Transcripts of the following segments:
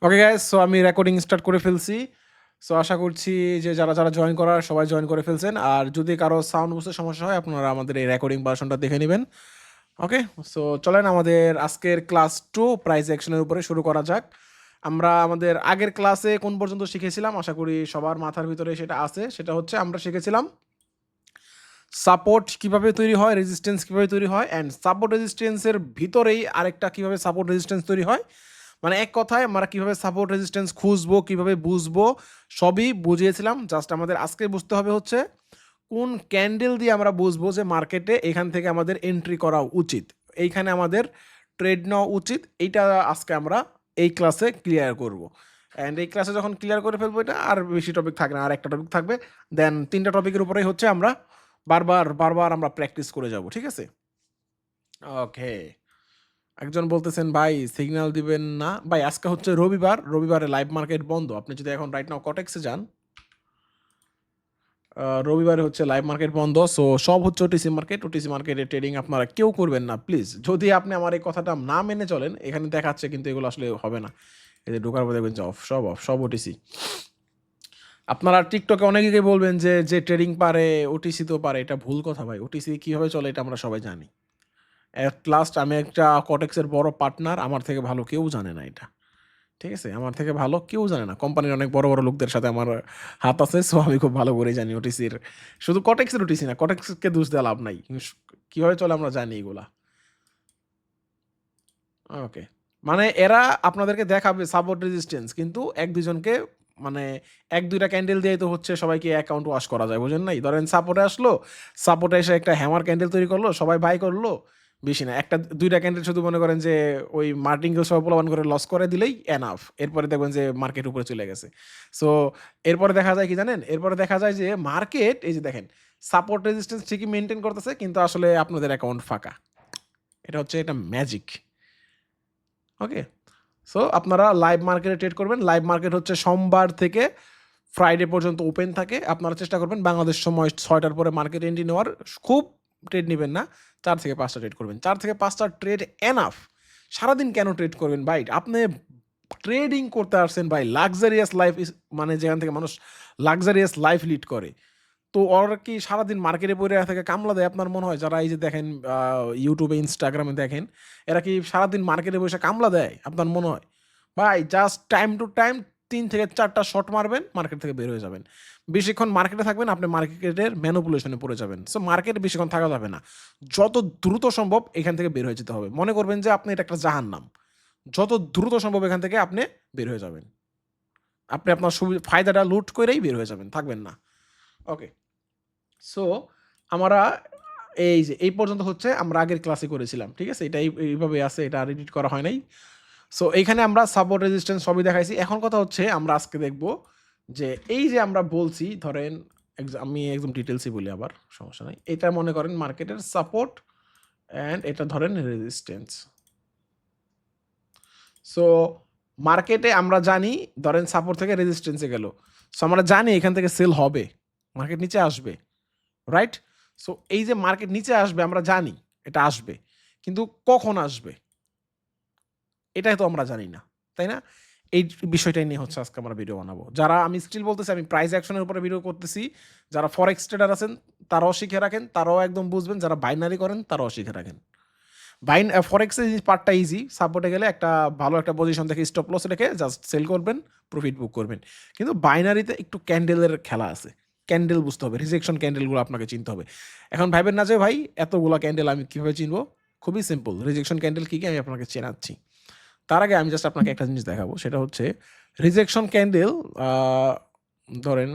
Okay guys, so আমি recording start করে ফেলছি। সো আশা করছি যে যারা যারা জয়েন করার সবাই জয়েন করে ফেলছেন। আর যদি কারো সাউন্ড বুঝতে সমস্যা হয় আপনারা আমাদের এই রেকর্ডিং ভার্সনটা দেখে নেবেন। ওকে, সো চলেন আমাদের আজকের ক্লাস 2 প্রাইস অ্যাকশনের উপরে শুরু করা যাক। আমরা আমাদের আগের ক্লাসে কোন পর্যন্ত শিখেছিলাম আশা করি সবার মাথার ভিতরে সেটা আছে। সেটা হচ্ছে আমরা শিখেছিলাম সাপোর্ট কিভাবে তৈরি হয়, রেজিস্ট্যান্স কিভাবে তৈরি হয়, অ্যান্ড সাপোর্ট রেজিস্ট্যান্সের ভিতরেই আরেকটা কিভাবে সাপোর্ট রেজিস্ট্যান্স তৈরি হয়। মানে এক কথায় আমরা কিভাবে সাপোর্ট রেজিস্ট্যান্স খুঁজবো, কিভাবে বুঝবো, সবই বুঝিয়েছিলাম। জাস্ট আমাদের আজকে বুঝতে হবে হচ্ছে কোন ক্যান্ডেল দিয়ে আমরা বুঝবো যে মার্কেটে এখান থেকে আমাদের এন্ট্রি করা উচিত, এইখানে আমাদের ট্রেড নেওয়া উচিত। এইটা আজকে আমরা এই ক্লাসে ক্লিয়ার করব। অ্যান্ড এই ক্লাসে যখন ক্লিয়ার করে ফেলবো এটা আর বেশি টপিক থাকবে না, আর একটা টপিক থাকবে, দেন 3টা টপিকের উপরেই হচ্ছে আমরা বারবার বারবার আমরা প্র্যাকটিস করে যাব। ঠিক আছে? ওকে, একজন বলতেছেন ভাই সিগন্যাল দিবেন না। ভাই আজকে হচ্ছে রবিবার, রবিবারে লাইভ মার্কেট বন্ধ। আপনি যদি এখন রাইট নাও কটেক্সে যান, রবিবারে হচ্ছে লাইভ মার্কেট বন্ধ। সো সব হচ্ছে ওটিসি মার্কেট। ওটিসি মার্কেটে ট্রেডিং আপনারা কেউ করবেন না প্লিজ। যদি আপনি আমার এই কথাটা না মেনে চলেন, এখানে দেখাচ্ছে কিন্তু এগুলো আসলে হবে না। এই যে ঢোকার পর দেখবেন যে অফ, সব ওটিসি। আপনারা টিকটকে অনেকেই বলবেন যে যে ট্রেডিং পারে ওটিসি তো পারে। এটা ভুল কথা ভাই। ওটিসি কীভাবে চলে এটা আমরা সবাই জানি। অ্যাট লাস্ট আমি একটা কটেক্সের বড় পার্টনার, আমার থেকে ভালো কেউ জানে না এটা। ঠিক আছে? আমার থেকে ভালো কেউ জানে না। কোম্পানির অনেক বড়, বড় লোকদের সাথে আমার হাত আছে। সো আমি খুব ভালো করেই জানি ওটিসির, শুধু কটেক্সের ওটিসি না, কটেক্সকে দোষ দেওয়া লাভ নাই। কিভাবে চলে আমরা জানি এগুলা। ওকে। মানে এরা আপনাদেরকে দেখাবে সাপোর্ট রেজিস্ট্যান্স, কিন্তু ১-২ জনকে মানে ১-২টা ক্যান্ডেল দিয়েই তো হচ্ছে সবাইকে অ্যাকাউন্ট ওয়াশ করা যায়, বুঝেন নাই? ধরেন সাপোর্টে আসলো, সাপোর্টে এসে একটা হ্যামার ক্যান্ডেল তৈরি করলো, সবাই বাই করলো, বেশি না। ১-২টা ক্যান্ডেল শুধু মনে করেন যে ওই মার্টিঙ্গেল সহ পোলাপান করে লস করে দিলেই এনাফ। এরপরে দেখবেন যে মার্কেট উপরে চলে গেছে। সো এরপরে দেখা যায় কি জানেন? এরপরে দেখা যায় যে মার্কেট এই যে দেখেন সাপোর্ট রেজিস্ট্যান্স ঠিকই মেইনটেইন করতেছে, কিন্তু আসলে আপনাদের অ্যাকাউন্ট ফাঁকা। এটা ম্যাজিক। ওকে, সো আপনারা লাইভ মার্কেটে ট্রেড করবেন। লাইভ মার্কেট হচ্ছে সোমবার থেকে ফ্রাইডে পর্যন্ত ওপেন থাকে। আপনারা চেষ্টা করবেন বাংলাদেশ সময় 6টার পরে মার্কেট এন্ট্রি নেওয়ার। খুব ট্রেড নেবেন না, 4 থেকে 5টা ট্রেড করবেন। 4 থেকে 5টা ট্রেড এনাফ। সারাদিন কেন ট্রেড করবেন ভাই? আপনি ট্রেডিং করতে আসছেন ভাই, লাক্সারিয়াস লাইফ মানে যেখান থেকে মানুষ লাক্সারিয়াস লাইফ লিড করে। তো ওরা কি সারাদিন মার্কেটে পড়ে থেকে কামলা দেয় আপনার মনে হয়? যারা এই যে দেখেন ইউটিউবে, ইনস্টাগ্রামে দেখেন, এরা কি সারাদিন মার্কেটে বসে কামলা দেয় আপনার মনে হয়? ভাই জাস্ট টাইম টু টাইম 3 থেকে 4টা শট মারবেন, মার্কেট থেকে বের হয়ে যাবেন। বেশিক্ষণ মার্কেটে থাকবেন, আপনি মার্কেটের ম্যানিপুলেশনে পড়ে যাবেন। সো মার্কেটে বেশিক্ষণ থাকা যাবে না। যত দ্রুত সম্ভব এখান থেকে বের হয়ে যেতে হবে। মনে করবেন যে আপনি এটা একটা জাহান্নাম। যত দ্রুত সম্ভব এখান থেকে আপনি বের হয়ে যাবেন। আপনি আপনার ফায়দাটা লুট করেই বের হয়ে যাবেন, থাকবেন না। ওকে। সো আমরা এই যে এই পর্যন্ত হচ্ছে আমরা আগের ক্লাসে করেছিলাম। ঠিক আছে? এটা এইভাবে আছে, এটা আর এডিট করা হয় নাই। সো এইখানে আমরা সাপোর্ট রেজিস্ট্যান্স সবই দেখাইছি। এখন কথা হচ্ছে আমরা আজকে দেখব যে এই যে আমরা বলছি, ধরেন আমি একদম ডিটেইলসই বলি আবার, সমস্যা নাই। এটা মনে করেন মার্কেটের সাপোর্ট, অ্যান্ড এটা ধরেন রেজিস্ট্যান্স। সো মার্কেটে আমরা জানি ধরেন সাপোর্ট থেকে রেজিস্ট্যান্সে গেল। সো আমরা জানি এখান থেকে সেল হবে। মার্কেট নিচে আসবে। রাইট? সো এই যে মার্কেট নিচে আসবে আমরা জানি এটা আসবে। কিন্তু কখন আসবে? এটাই তো আমরা জানি না। তাই না? এই বিষয়টাই নিয়ে হচ্ছে আজকে আমরা ভিডিও বানাবো। যারা আমি স্টিল বলতেছি আমি প্রাইস অ্যাকশন এর উপরে ভিডিও করতেছি। যারা ফরেক্স ট্রেডার আছেন তারাও শিখে রাখেন, তারাও একদম বুঝবেন। যারা বাইনারি করেন তারাও শিখে রাখেন। ফরেক্সের পার্টটা ইজি। সাপোর্টে গেলে একটা ভালো একটা পজিশন দেখে স্টপ লস রেখে জাস্ট সেল করবেন, প্রফিট বুক করবেন। কিন্তু বাইনারিতে একটু ক্যান্ডেলের খেলা আছে। ক্যান্ডেল বুঝতে হবে। রিজেকশন ক্যান্ডেলগুলো আপনাকে চিনতে হবে। এখন ভাইবেন না যে ভাই এতগুলা ক্যান্ডেল আমি কিভাবে চিনবো? খুবই সিম্পল। রিজেকশন ক্যান্ডেল কি আমি আপনাকে চেনাচ্ছি। তার আগে আমি জাস্ট আপনাকে একটা জিনিস দেখাবো। সেটা হচ্ছে রিজেকশন ক্যান্ডেল। আ ধরেন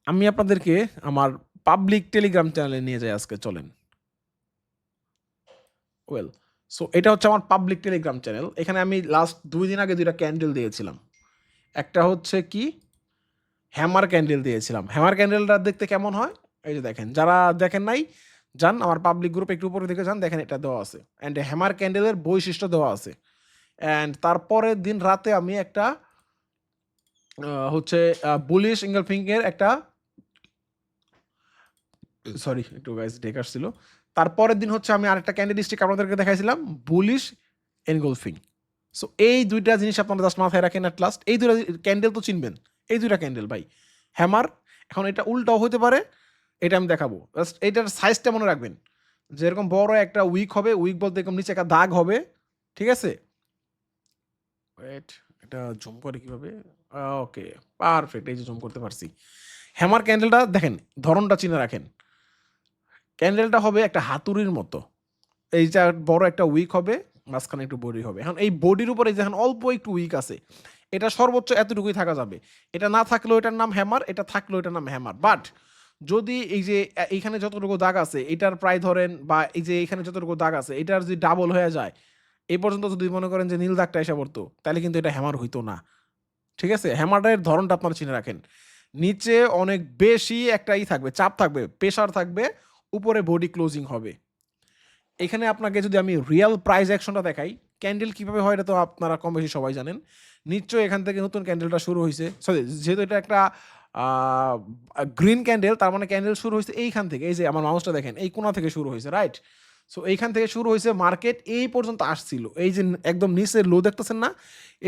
আমি আপনাদেরকে আমার পাবলিক টেলিগ্রাম চ্যানেলে নিয়ে যাই আজকে, চলেন। ওয়েল, সো এটা হচ্ছে আমার পাবলিক টেলিগ্রাম চ্যানেল। এখানে আমি লাস্ট ২ দিন আগে ২টা ক্যান্ডেল দিয়েছিলাম। একটা হচ্ছে কি হ্যামার ক্যান্ডেল দিয়েছিলাম। হ্যামার ক্যান্ডেলটা দেখতে কেমন হয়? এই যে দেখেন। যারা দেখেন নাই যান আমার পাবলিক গ্রুপে একটু উপরের দিকে যান, দেখেন এটা দেওয়া আছে। অ্যান্ড হ্যামার ক্যান্ডেলের বৈশিষ্ট্য দেওয়া আছে। অ্যান্ড তারপরের দিন রাতে আমি একটা হচ্ছে বুলিশ এঙ্গেলফিং এর একটা, সরি একটু গাইস ডেক আসছিল। তারপরের দিন হচ্ছে আমি আরেকটা ক্যান্ডেল স্টিক আপনাদেরকে দেখাইছিলাম বুলিশ এনগলফিং। সো এই দুইটা জিনিস আপনারা জাস্ট মাথায় রাখেন অ্যাট লাস্ট। এই দুইটা ক্যান্ডেল তো চিনবেন, এই দুইটা ক্যান্ডেল ভাই হ্যামার। এখন এটা উল্টাও হতে পারে, এটা আমি দেখাবো। জাস্ট এইটার সাইজটা মনে রাখবেন, যেরকম বড় একটা উইক হবে, উইক বলতে এরকম নিচে একটা দাগ হবে, ঠিক আছে? ওয়েট, এটা জুম করে কিভাবে? ওকে, পারফেক্ট, এই যে জুম করতে পারছি। হ্যামার ক্যান্ডেলটা দেখেন, ধরনটা চিনে রাখেন। ক্যান্ডেলটা হবে একটা হাতুড়ির মতো, এই যে বড় একটা উইক হবে, মাঝখানে একটু বডি হবে। এখন এই বডির উপরে যেখানে অল্প একটু উইক আছে, এটা সর্বোচ্চ এতটুকুই থাকা যাবে। এটা না থাকলেও এটার নাম হ্যামার, এটা থাকলেও এটার নাম হ্যামার। বাট যদি এই যে এইখানে যতটুকু দাগ আছে এটার প্রায় ধরেন, বা এই যে এইখানে যতটুকু দাগ আছে এটার যদি ডাবল হয়ে যায়, এই পর্যন্ত যদি মনে করেন যে নীল দাগটা এসে পড়তো, তাহলে কিন্তু এটা হ্যামার হইতো না। ঠিক আছে? হ্যামারের ধরনটা আপনারা চিনে রাখেন। নিচে অনেক বেশি একটা থাকবে, চাপ থাকবে, প্রেশার থাকবে, উপরে বডি ক্লোজিং হবে। এখানে আপনাকে যদি আমি রিয়েল প্রাইস অ্যাকশনটা দেখাই, ক্যান্ডেল কিভাবে হয় এটা তো আপনারা কম বেশি সবাই জানেন। নিশ্চয়ই এখান থেকে নতুন ক্যান্ডেলটা শুরু হইছে। সরি, যেহেতু এটা একটা গ্রিন ক্যান্ডেল, তার মানে ক্যান্ডেল শুরু হইছে এইখান থেকে। এই যে আমার মাউসটা দেখেন, এই কোণা থেকে শুরু হইছে, রাইট? সো এইখান থেকে শুরু হইছে, মার্কেট এই পর্যন্ত আসছিল। এই যে একদম নিচের লো দেখতেছেন না?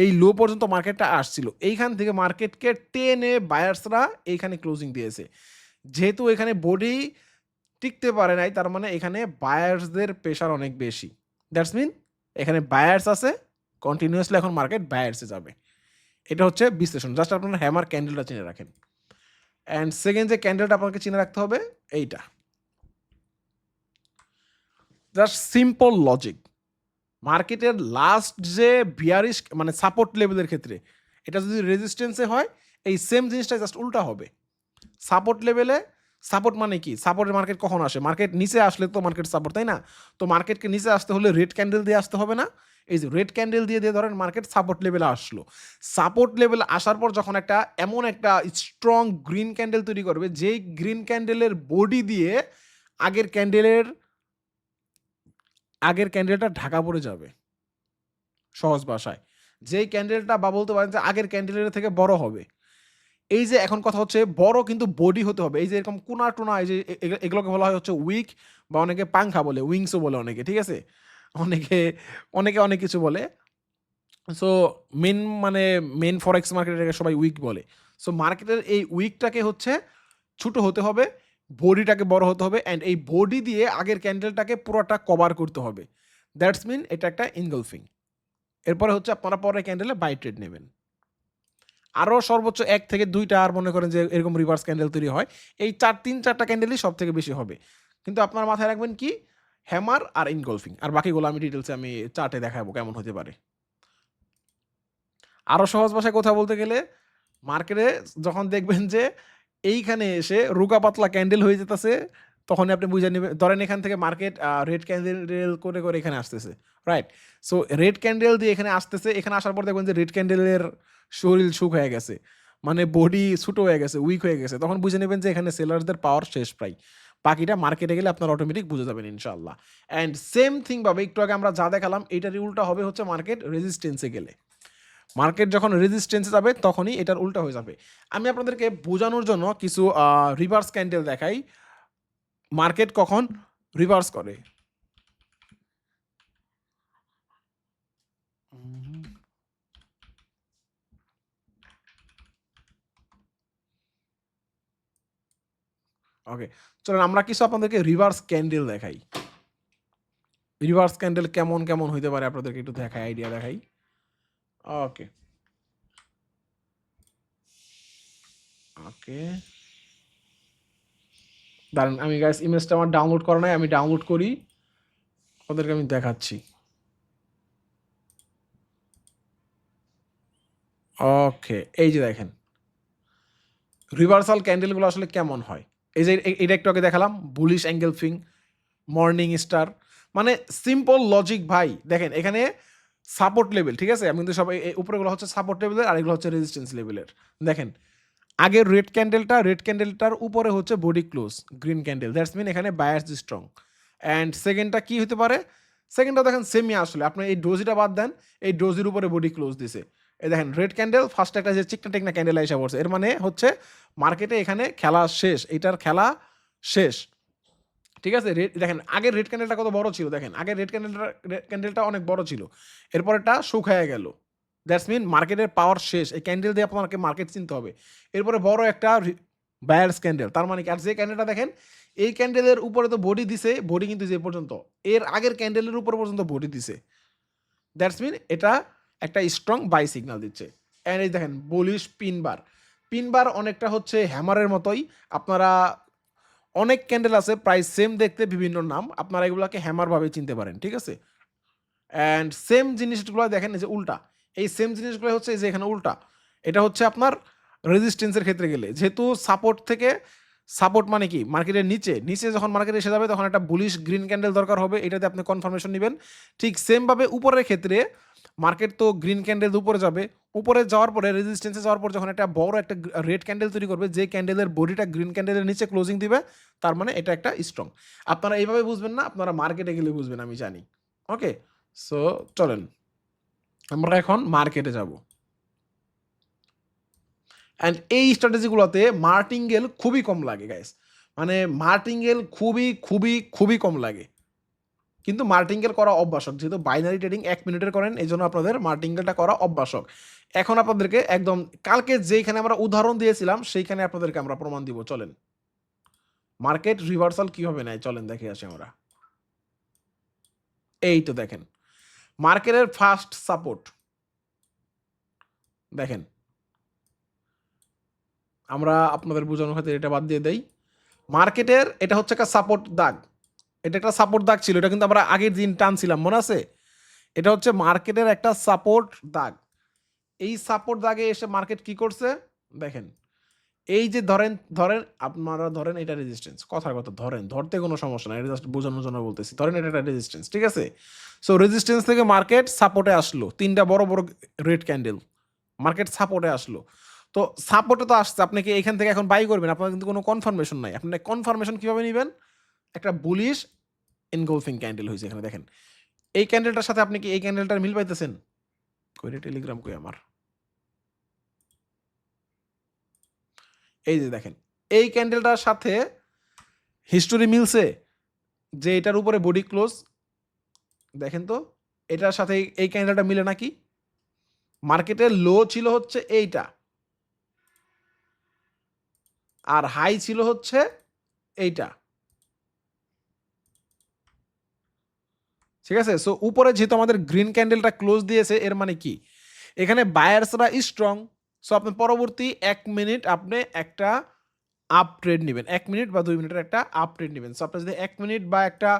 এই লো পর্যন্ত মার্কেটটা আসছিল। এইখান থেকে মার্কেটকে টেনে বায়ার্সরা এইখানে ক্লোজিং দিয়েছে। যেহেতু এখানে বডি টিকতে পারে নাই, তার মানে এখানে বায়ার্সদের প্রেশার অনেক বেশি। দ্যাটস মিন এখানে বায়ার্স আছে, কন্টিনিউয়াসলি এখন মার্কেট বায়ার্সে যাবে। এটা হচ্ছে বিশ্লেষণ। জাস্ট আপনারা হ্যামার ক্যান্ডেলটা চিনে রাখেন। অ্যান্ড সেকেন্ড যে ক্যান্ডেলটা আপনাকে চিনে রাখতে হবে, এইটা জাস্ট সিম্পল লজিক। মার্কেটের লাস্ট যে বিয়ারিশ মানে সাপোর্ট লেভেলের ক্ষেত্রে, এটা যদি রেজিস্ট্যান্সে হয়, এই সেম জিনিসটা জাস্ট উল্টা হবে। সাপোর্ট লেভেলে, সাপোর্ট মানে কি? সাপোর্টের মার্কেট কখন আসে? মার্কেট নিচে আসলে তো মার্কেট সাপোর্ট, তাই না? তো মার্কেটকে নিচে আসতে হলে রেড ক্যান্ডেল দিয়ে আসতে হবে না? এই যে রেড ক্যান্ডেল দিয়ে দিয়ে ধরেন মার্কেট সাপোর্ট লেভেলে আসলো। সাপোর্ট লেভেলে আসার পর যখন একটা এমন একটা স্ট্রং গ্রিন ক্যান্ডেল তৈরি করবে, যেই গ্রিন ক্যান্ডেলের বডি দিয়ে আগের ক্যান্ডেলের আগের ক্যান্ডেলটা ঢাকা পড়ে যাবে। সহজ ভাষায়, যেই ক্যান্ডেলটা বা বলতে পারেন যে আগের ক্যান্ডেলের থেকে বড় হবে। এই যে এখন কথা হচ্ছে বড় কিন্তু বডি হতে হবে। এই যে এরকম কোনা টোনা, এই যে এগুলোকে বলা হয় হচ্ছে উইক, বা অনেকে পাংখা বলে, উইংসও বলে অনেকে, ঠিক আছে? অনেকে অনেকে অনেক কিছু বলে। সো মেন মানে মেন ফরেক্স মার্কেটের সবাই উইক বলে। সো মার্কেটের এই উইকটাকে হচ্ছে ছোট হতে হবে, বডিটাকে বড় হতে হবে, অ্যান্ড এই বডি দিয়ে আগের ক্যান্ডেলটাকে পুরোটা কভার করতে হবে। দ্যাটস মিন এটা একটা ইনগলফিং। এরপরে হচ্ছে আপনারা পরে ক্যান্ডেলে বাই ট্রেড নেবেন। আরও সর্বোচ্চ ১ থেকে ২টা, আর মনে করেন যে এরকম রিভার্স ক্যান্ডেল তৈরি হয়। এই ৩-৪টা ক্যান্ডেলই সব থেকে বেশি হবে। কিন্তু আপনার মাথায় রাখবেন কি? হ্যামার আর ইনগলফিং। আর বাকিগুলো আমি ডিটেইলসে আমি চার্টে দেখাবো কেমন হতে পারে। আরও সহজ ভাষায় কথা বলতে গেলে, মার্কেটে যখন দেখবেন যে এইখানে এসে রোগা পাতলা ক্যান্ডেল হয়ে যেতেছে, তখনই আপনি বুঝে নেবেন। ধরেন এখান থেকে মার্কেট রেড ক্যান্ডেল করে করে এখানে আসতেছে, রাইট? সো রেড ক্যান্ডেল দিয়ে এখানে আসতেছে, এখানে আসার পর দেখবেন যে রেড ক্যান্ডেলের শরীর শুকিয়ে গেছে, মানে বডি ছোটো হয়ে গেছে, উইক হয়ে গেছে, তখন বুঝে নেবেন যে এখানে সেলারদের পাওয়ার শেষ প্রায়। বাকিটা মার্কেটে গেলে আপনার অটোমেটিক বুঝে যাবেন ইনশাল্লাহ। অ্যান্ড সেম থিং ভাবে একটু আগে আমরা যা দেখালাম, এইটারই উল্টা হবে হচ্ছে মার্কেট রেজিস্টেন্সে গেলে। মার্কেট যখন রেজিস্ট্যান্সে যাবে তখনই এটার উল্টা হয়ে যাবে। আমি আপনাদেরকে বোঝানোর জন্য কিছু রিভার্স ক্যান্ডেল দেখাই, মার্কেট কখন রিভার্স করে। ওকে, চলুন আমরা কিছু আপনাদেরকে রিভার্স ক্যান্ডেল দেখাই। রিভার্স ক্যান্ডেল কেমন কেমন হইতে পারে আপনাদেরকে একটু দেখাই, আইডিয়া দেখাই। ওকে ওকে, দাঁড়ান, আমি গাইস ইমেজটা আমার ডাউনলোড করা নাই, আমি ডাউনলোড করি, ওদেরকে আমি দেখাচ্ছি। ওকে, এই যে দেখেন রিভার্সাল ক্যান্ডেলগুলো আসলে কেমন হয়। এই যে এটা একটু আগে দেখালাম, বুলিশ এঙ্গেলফিং, মর্নিং স্টার, মানে সিম্পল লজিক ভাই। দেখেন এখানে সাপোর্ট লেভেল, ঠিক আছে? আমি কিন্তু সব উপরেগুলো হচ্ছে সাপোর্ট লেভেলের, আর এগুলো হচ্ছে রেজিস্ট্যান্স লেভেলের। দেখেন আগের রেড ক্যান্ডেলটার উপরে হচ্ছে body close green candle, that's mean এখানে বায়ার্স স্ট্রং। অ্যান্ড সেকেন্ডটা কি হতে পারে? সেকেন্ডটা দেখেন সেমই আসলে, আপনি এই ডোজিটা বাদ দেন, এই ডোজির উপরে বডি ক্লোজ দিছে। এই দেখেন রেড ক্যান্ডেল, ফার্স্ট একটা যে চিকনা টিকনা ক্যান্ডেল এসে পড়ছে, এর মানে হচ্ছে মার্কেটে এখানে খেলা শেষ, এটার খেলা শেষ, ঠিক আছে? দেখেন আগের রেড ক্যান্ডেলটা কত বড় ছিল দেখেন। আগের রেড ক্যান্ডেলটা অনেক বড় ছিল। এরপরেরটা শুকায়া গেল। দ্যাটস মিন মার্কেটের পাওয়ার শেষ। এই ক্যান্ডেল দিয়ে আপনাকে মার্কেট চিনতে হবে। এরপরে বড় একটা বায়ার্স ক্যান্ডেল। তার মানে কি? আর যে ক্যান্ডেলটা দেখেন, এই ক্যান্ডেলের উপরে তো বডি দিছে, বডি কিন্তু যে পর্যন্ত। এর আগের ক্যান্ডেলের উপর পর্যন্ত বডি দিছে। দ্যাটস মিন এটা একটা স্ট্রং বাই সিগন্যাল দিচ্ছে। অ্যান্ড এই দেখেন বুলিশ পিন বার। পিন বার অনেকটা হচ্ছে হ্যামারের মতোই। আপনারা অনেক ক্যান্ডেল আছে প্রায় সেম দেখতে, বিভিন্ন নাম। আপনারা এগুলোকে হ্যামার ভাবে চিনতে পারেন, ঠিক আছে? অ্যান্ড সেম জিনিসগুলো দেখেন এই যে উল্টা। এই সেম জিনিসগুলো হচ্ছে এই যে এখানে উল্টা। এটা হচ্ছে আপনার রেজিস্ট্যান্সের ক্ষেত্রে গেলে। যেহেতু সাপোর্ট থেকে, সাপোর্ট মানে কি? মার্কেটের নিচে যখন মার্কেট এসে যাবে তখন একটা বুলিশ গ্রিন ক্যান্ডেল দরকার হবে। এটাতে আপনি কনফার্মেশন নিবেন। ঠিক সেমভাবে উপরের ক্ষেত্রে মার্কেট তো গ্রিন ক্যান্ডেল উপরে যাবে। উপরে যাওয়ার পরে রেজিস্ট্যান্সে যাওয়ার পর যখন একটা বড় একটা রেড ক্যান্ডেল তৈরি করবে, যে ক্যান্ডেলের বডিটা গ্রিন ক্যান্ডেলের নিচে ক্লোজিং দিবে, তার মানে এটা একটা স্ট্রং। আপনারা এইভাবে বুঝবেন না, আপনারা মার্কেটে গেলে বুঝবেন, আমি জানি। ওকে? সো চলেন আমরা এখন মার্কেটে যাব। অ্যান্ড এই স্ট্র্যাটেজিগুলোতে মার্টিঙ্গেল খুবই কম লাগে গাইস। মানে মার্টিঙ্গেল খুবই কম লাগে। কিন্তু মার্টিঙ্গেল করা অভ্যাসক। যেহেতু বাইনারি ট্রেডিং 1 মিনিটের করেন, এই জন্য আপনাদের মার্টিঙ্গেলটা করা অভ্যাসক। এখন আপনাদেরকে একদম কালকে যেইখানে আমরা উদাহরণ দিয়েছিলাম সেইখানে আপনাদেরকে আমরা প্রমাণ দিব। চলেন মার্কেট রিভার্সাল কিভাবে নেয় চলেন দেখে আসি আমরা। এই তো দেখেন মার্কেটের ফার্স্ট সাপোর্ট দেখেন, আমরা আপনাদের বোঝানোর খাতির এটা বাদ দিয়ে দেই। মার্কেটের এটা হচ্ছে একটা সাপোর্ট দাগ। এটা একটা সাপোর্ট দাগ ছিল। এটা কিন্তু আমরা আগের দিন টানছিলাম, মনে আছে? এটা হচ্ছে মার্কেটের একটা সাপোর্ট দাগ। এই সাপোর্ট দাগে এসে মার্কেট কি করছে দেখেন। এই যে ধরেন ধরেন আপনারা ধরেন এটা রেজিস্ট্যান্স, কথার কথা ধরেন, ধরতে কোনো সমস্যা নাই, এটা জাস্ট বোঝানোর জন্য বলতেছি। ধরেন এটা একটা রেজিস্ট্যান্স, ঠিক আছে? সো রেজিস্ট্যান্স থেকে মার্কেট সাপোর্টে আসলো, তিনটা বড় বড় রেড ক্যান্ডেল, মার্কেট সাপোর্টে আসলো। তো সাপোর্টে তো আসছে, আপনি কি এখান থেকে এখন বাই করবেন? আপনার কিন্তু কোনো কনফার্মেশন নাই। আপনি কনফার্মেশন কিভাবে নেবেন? একটা বুলিশ এনগলফিং ক্যান্ডেল হয়েছে এখানে দেখেন। এই ক্যান্ডেলটার সাথে আপনি কি এই ক্যান্ডেলটার মিল পাইতেছেন? কই রে টেলিগ্রাম কই আমার? এই যে দেখেন এই ক্যান্ডেলটার সাথে হিস্টোরি মিলছে, যে এটার উপরে বডি ক্লোজ দেখেন তো, এটার সাথে এই ক্যান্ডেলটা মিলে নাকি? মার্কেটের লো ছিল হচ্ছে এইটা, আর হাই ছিল হচ্ছে এইটা, ঠিক আছে? সো উপরে যেহেতু আমাদের গ্রিন ক্যান্ডেলটা ক্লোজ দিয়েছে, এর মানে কি? এখানে বায়ার্সরা স্ট্রং। সো আপনি পরবর্তী 1 মিনিট আপনি একটা আপ ট্রেড নেবেন। 1 মিনিট বা 2 মিনিটের একটা আপ ট্রেড নেবেন। সো আপনি যদি 1 মিনিট বা একটা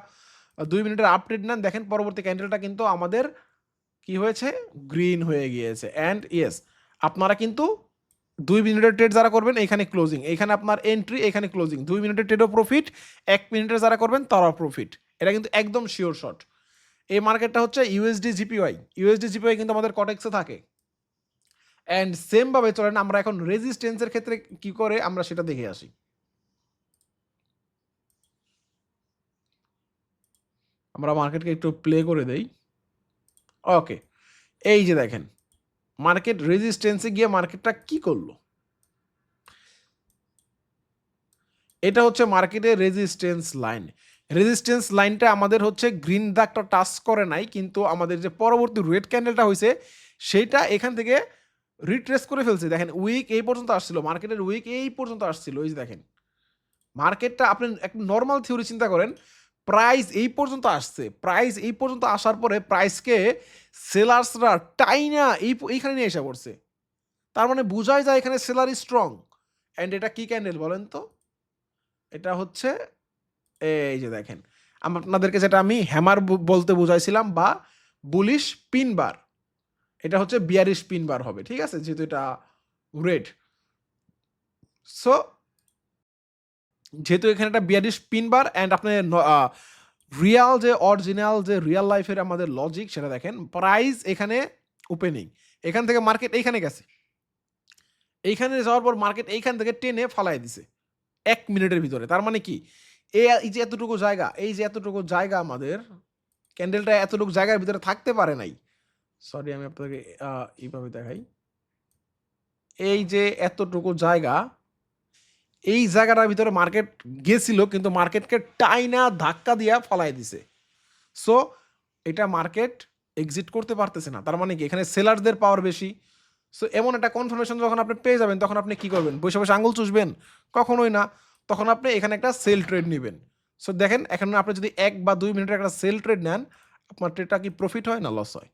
2 মিনিটের আপ ট্রেড নেন, দেখেন পরবর্তী ক্যান্ডেলটা কিন্তু আমাদের কি হয়েছে? গ্রিন হয়ে গিয়েছে। অ্যান্ড ইয়েস, আপনারা কিন্তু 2 মিনিটের ট্রেড যারা করবেন এখানে ক্লোজিং, এখানে আপনার এন্ট্রি, এখানে ক্লোজিং। 2 মিনিটের ট্রেডও প্রফিট, 1 মিনিটের যারা করবেন তারাও প্রফিট। এটা কিন্তু একদম শিওর শট। এই মার্কেটটা হচ্ছে ইউএসডি জিপিওয়াই। ইউএসডি জিপিওয়াই কিন্তু আমাদের কটেক্সে থাকে। অ্যান্ড সেম ভাবে চলেন আমরা এখন রেজিস্ট্যান্সের ক্ষেত্রে কি করে আমরা সেটা দেখে আসি। আমরা মার্কেটকে একটু প্লে করে দেই। ওকে, এই যে দেখেন মার্কেট রেজিস্ট্যান্সে গিয়ে মার্কেটটা কি করলো। এটা হচ্ছে মার্কেটের রেজিস্ট্যান্স লাইন। রেজিস্ট্যান্স লাইনটা আমাদের হচ্ছে গ্রিন দাগটা টাচ করে নাই, কিন্তু আমাদের যে পরবর্তী রেড ক্যান্ডেলটা হয়েছে সেইটা এখান থেকে রিট্রেস করে ফেলছে। দেখেন উইক এই পর্যন্ত আসছিল, মার্কেটের উইক এই পর্যন্ত আসছিল। এই যে দেখেন মার্কেটটা আপনি একটা নর্মাল থিওরি চিন্তা করেন, প্রাইস এই পর্যন্ত আসছে, প্রাইস এই পর্যন্ত আসার পরে প্রাইসকে সেলার্সরা টাইনা এইখানে নিয়ে এসে পড়ছে। তার মানে বোঝাই যায় এখানে সেলার স্ট্রং। অ্যান্ড এটা কি ক্যান্ডেল বলেন তো? এটা হচ্ছে এই যে দেখেন আপনাদেরকে যেটা আমি হ্যামার বলতে বুঝাইছিলাম বা বুলিশ পিন বার, এটা হচ্ছে বিয়ারিশ পিন বার হবে, ঠিক আছে? যেহেতু এটা রেড। সো যেহেতু এখানে একটা বিয়ারিশ পিন বার অ্যান্ড আপনি রিয়াল যে অরিজিনাল যে রিয়াল লাইফের আমাদের লজিক সেটা দেখেন, প্রাইস এখানে ওপেনিং, এখান থেকে মার্কেট এইখানে গেছে, এইখানে যাওয়ার পর মার্কেট এইখান থেকে টেনে ফালাই দিছে 1 মিনিটের ভিতরে। তার মানে কি? এই যে এতটুকু জায়গা, এই যে এতটুকু জায়গা আমাদের ক্যান্ডেলটা এতটুকু জায়গার ভিতরে থাকতে পারে নাই। সরি আমি আপনাকে এইভাবে দেখাই। এই যে এতটুকু জায়গা, এই জায়গাটার ভিতরে মার্কেট গেছিল, কিন্তু মার্কেটকে টাইনা ধাক্কা দিয়া ফলাই দিছে। সো এটা মার্কেট এক্সিট করতে পারতেছে না, তার মানে কি এখানে সেলারদের পাওয়ার বেশি। সো এমন একটা কনফার্মেশন যখন আপনি পেয়ে যাবেন, তখন আপনি কি করবেন? বসে বসে আঙুল চুষবেন? কখনোই না। তখন আপনি এখানে একটা সেল ট্রেড নেবেন। সো দেখেন, এখানে আপনি যদি 1 বা 2 মিনিটের একটা সেল ট্রেড নেন, আপনার ট্রেডটা কি প্রফিট হয় না লস হয়?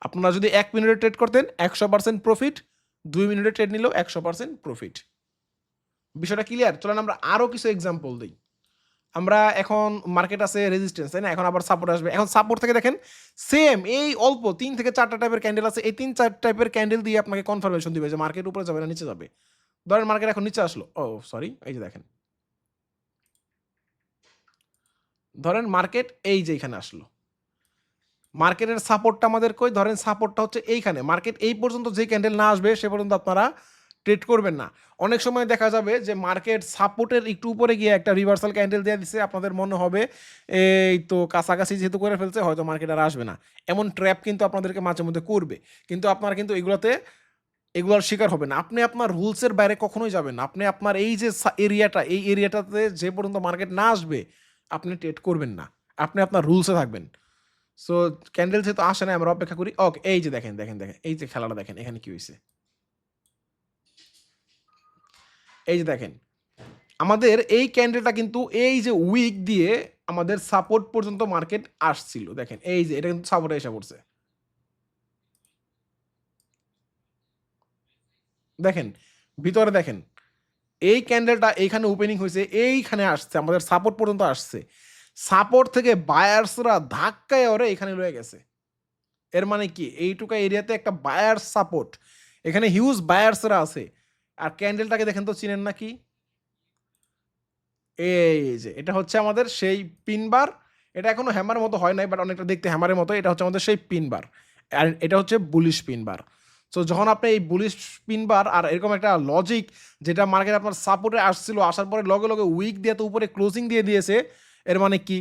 আপনারা যদি 1 মিনিটে ট্রেড করতেন 100% প্রফিট, 2 মিনিটে ট্রেড নিলেও 100% প্রফিট। বিষয়টা ক্লিয়ার? চলেন আমরা আরও কিছু এক্সাম্পল দিই। আমরা এখন মার্কেট আছে রেজিস্ট্যান্স, তাই না? এখন আবার সাপোর্ট আসবে। এখন সাপোর্ট থেকে দেখেন সেম এই অল্প 3 থেকে 4টা টাইপের ক্যান্ডেল আছে। এই 3-4 টাইপের ক্যান্ডেল দিয়ে আপনাকে কনফার্মেশন দিবে যে মার্কেট উপরে যাবে না নিচে যাবে। ধরেন মার্কেট এখন নিচে আসলো। ও সরি, এই যে দেখেন। ধরেন মার্কেট এই যে এখানে আসলো। মার্কেটের সাপোর্টটা আমাদের কই? ধরেন সাপোর্টটা হচ্ছে এইখানে। মার্কেট এই পর্যন্ত যে ক্যান্ডেল না আসবে সে পর্যন্ত আপনারা ট্রেড করবেন না। অনেক সময় দেখা যাবে যে মার্কেট সাপোর্টের একটু উপরে গিয়ে একটা রিভার্সাল ক্যান্ডেল দিয়ে দিছে। আপনাদের মনে হবে এই তো কাছাকাছি যেহেতু করে ফেলছে হয়তো মার্কেট আর আসবে না। এমন ট্র্যাপ কিন্তু আপনাদেরকে মাঝে মধ্যে করবে। কিন্তু আপনারা কিন্তু এগুলোর শিকার হবেন না। আপনি আপনার রুলসের বাইরে কখনোই যাবেন না। আপনি আপনার এই যে এরিয়াটা, এই এরিয়াটাতে যে পর্যন্ত মার্কেট না আসবে আপনি ট্রেড করবেন না। আপনি আপনার রুলসে থাকবেন। সো ক্যান্ডেল যেহেতু আসে না, আমরা অপেক্ষা করি। ওকে, এই যে দেখেন, দেখেন, দেখেন। এই যে খেলাটা দেখেন, এখানে কি হইছে? এই যে দেখেন, আমাদের এই ক্যান্ডেলটা কিন্তু এই যে উইক দিয়ে আমাদের সাপোর্ট পর্যন্ত মার্কেট আসছিল। দেখেন এই যে এটা কিন্তু সাপোর্টে এসে পড়ছে। দেখেন, ভিতরে দেখেন। এই ক্যান্ডেলটা এইখানে ওপেনিং হইছে, এইখানে আসছে, আমাদের সাপোর্ট পর্যন্ত আসছে। সাপোর্ট থেকে বায়ার্সরা ধাক্কায় ওরে এখানে লয়ে গেছে। এর মানে কি? এইটুকু এরিয়াতে একটা বায়ার্স সাপোর্ট। এখানে হিউজ বায়ার্সরা আছে। আর ক্যান্ডেলটাকে দেখেন তো, চিনেন নাকি? এই যে এটা হচ্ছে আমাদের সেই পিন বার। এটা এখনো হ্যামার মতো হয় নাই, বাট অনেকটা দেখতে হ্যামারের মতো। এটা হচ্ছে আমাদের সেই পিন বার। আর এটা হচ্ছে বুলিশ পিন বার। সো যখন আপনি এই বুলিশ পিন বার আর এরকম একটা লজিক, যেটা মার্কেট আপনার সাপোর্টে আসছিল, আসার পরে লগে লগে উইক দিয়ে তো উপরে ক্লোজিং দিয়ে দিয়েছে, এর মানে কি?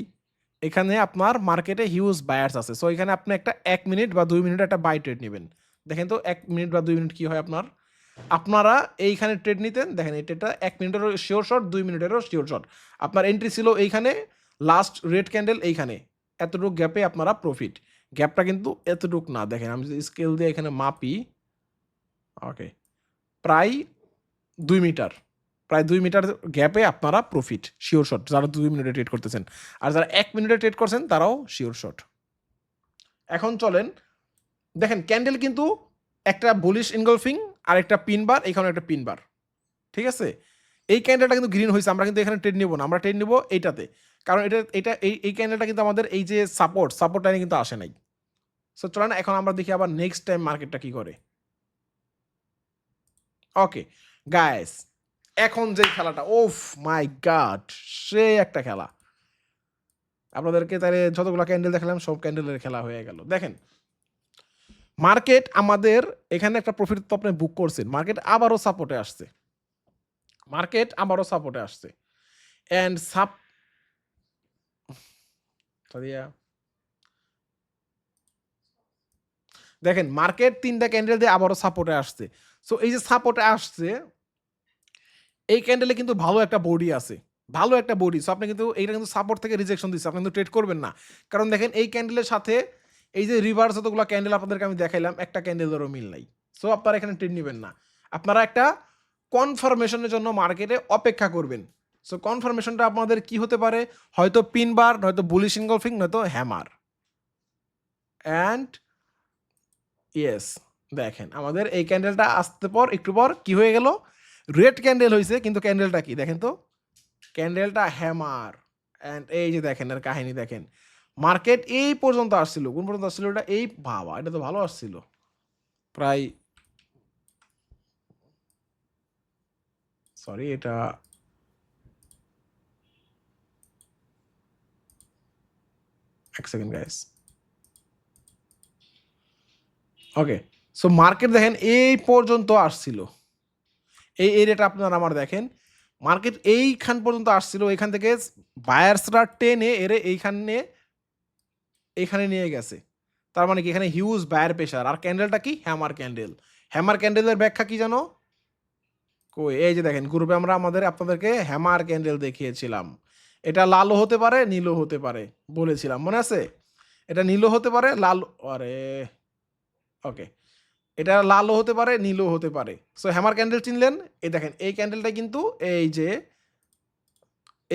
এখানে আপনার মার্কেটে হিউজ বায়ার্স আছে। সো এখানে আপনি একটা 1 মিনিট বা 2 মিনিট একটা বাই ট্রেড নেবেন। দেখেন তো 1 মিনিট বা 2 মিনিট কি হয় আপনার? আপনারা এইখানে ট্রেড নিতেন, দেখেন এই ট্রেডটা 1 মিনিটেরও শিওর শট, 2 মিনিটেরও শিওর শট। আপনার এন্ট্রি ছিল এইখানে, লাস্ট রেড ক্যান্ডেল এইখানে। এতটুক গ্যাপে আপনারা প্রফিট। গ্যাপটা কিন্তু এতটুক না। দেখেন আমি যদি স্কেল দিয়ে এখানে মাপি, ওকে, প্রায় 2 মিটার। প্রায় 2 মিটার গ্যাপে আপনারা প্রফিট, শিওর শট, যারা 2 মিনিটে ট্রেড করতেছেন। আর যারা 1 মিনিটে ট্রেড করছেন তারাও শিওর শট। এখন চলেন দেখেন, ক্যান্ডেল কিন্তু একটা বুলিশ ইনগলফিং আর একটা পিন বার, এখানে একটা পিন বার। ঠিক আছে? এই ক্যান্ডেলটা কিন্তু গ্রিন হইছে। আমরা কিন্তু এখানে ট্রেড নিব না। আমরা ট্রেড নিব এইটাতে। কারণ এই ক্যান্ডেলটা কিন্তু আমাদের এই যে সাপোর্ট লাইনে কিন্তু আসে নাই। সো চলেন এখন আমরা দেখি আবার নেক্সট টাইম মার্কেটটা কি করে। ওকে, গাইস, এখন যে খেলাটা, ওফ মাই গড! সে একটা খেলা। আপনাদেরকে তাহলে যতগুলো ক্যান্ডেল দেখালাম সব ক্যান্ডেলের খেলা হয়ে গেল। দেখেন, মার্কেট আমাদের এখানে একটা প্রফিট তো আপনি বুক করছেন। মার্কেট আবারও সাপোর্টে আসছে। অ্যান্ড দেখেন মার্কেট 3টা ক্যান্ডেল দিয়ে আবারও সাপোর্টে আসছে। সো এই যে সাপোর্টে আসছে, এই ক্যান্ডেলে কিন্তু ভালো একটা বডি আছে। ভালো একটা বডি। সো আপনি কিন্তু এইটা কিন্তু সাপোর্ট থেকে রিজেকশন দিচ্ছে। আপনি কিন্তু ট্রেড করবেন না। কারণ দেখেন এই ক্যান্ডেলের সাথে এই যে রিভার্স যতগুলো ক্যান্ডেল আপনাদেরকে আমি দেখাইলাম, একটা ক্যান্ডেলেরও মিল নাই। সো আপনারা এখানে ট্রেড নিবেন না। আপনারা একটা কনফার্মেশনের জন্য মার্কেটে অপেক্ষা করবেন। সো কনফার্মেশনটা আপনাদের কি হতে পারে? হয়তো পিন বার, নয়তো বুলিশ ইনগলফিং, নয়তো হ্যামার। অ্যান্ড ইয়েস, দেখেন আমাদের এই ক্যান্ডেলটা আসতে পর একটু পর কি হয়ে গেল? রেড ক্যান্ডেল হইছে, কিন্তু ক্যান্ডেলটা কি দেখেন তো? ক্যান্ডেলটা হ্যামার। অ্যান্ড এই যে দেখেন এর কাহিনী দেখেন। মার্কেট এই পর্যন্ত আসছিল। কোন পর্যন্ত আসছিল এটা? এই বাবা! এটা তো ভালো আসছিল। প্রায়, সরি এটা, এক সেকেন্ড গাইস। ওকে, সো মার্কেট দেখেন এই পর্যন্ত আসছিল। এই এরিয়াটা আপনারা আমার দেখেন, মার্কেট এইখান পর্যন্ত আসছিল। এখান থেকে বায়ার্সরা টেনে এরে এইখানে নিয়ে গেছে। তার মানে কি এখানে হিউজ বায়ার প্রেশার। আর ক্যান্ডেলটা কি? Hammer candle. হ্যামার ক্যান্ডেলের ব্যাখ্যা কি জানো? কই এই যে দেখেন গ্রুপে আমরা আপনাদেরকে হ্যামার ক্যান্ডেল দেখিয়েছিলাম। এটা লালও হতে পারে, নীলও হতে পারে বলেছিলাম। মনে আছে? এটা নীলও হতে পারে, লাল আরে ওকে। এটা লালও হতে পারে, নীলও হতে পারে। সো হ্যামার ক্যান্ডেল চিনলেন? এই দেখেন এই ক্যান্ডেলটা কিন্তু এই যে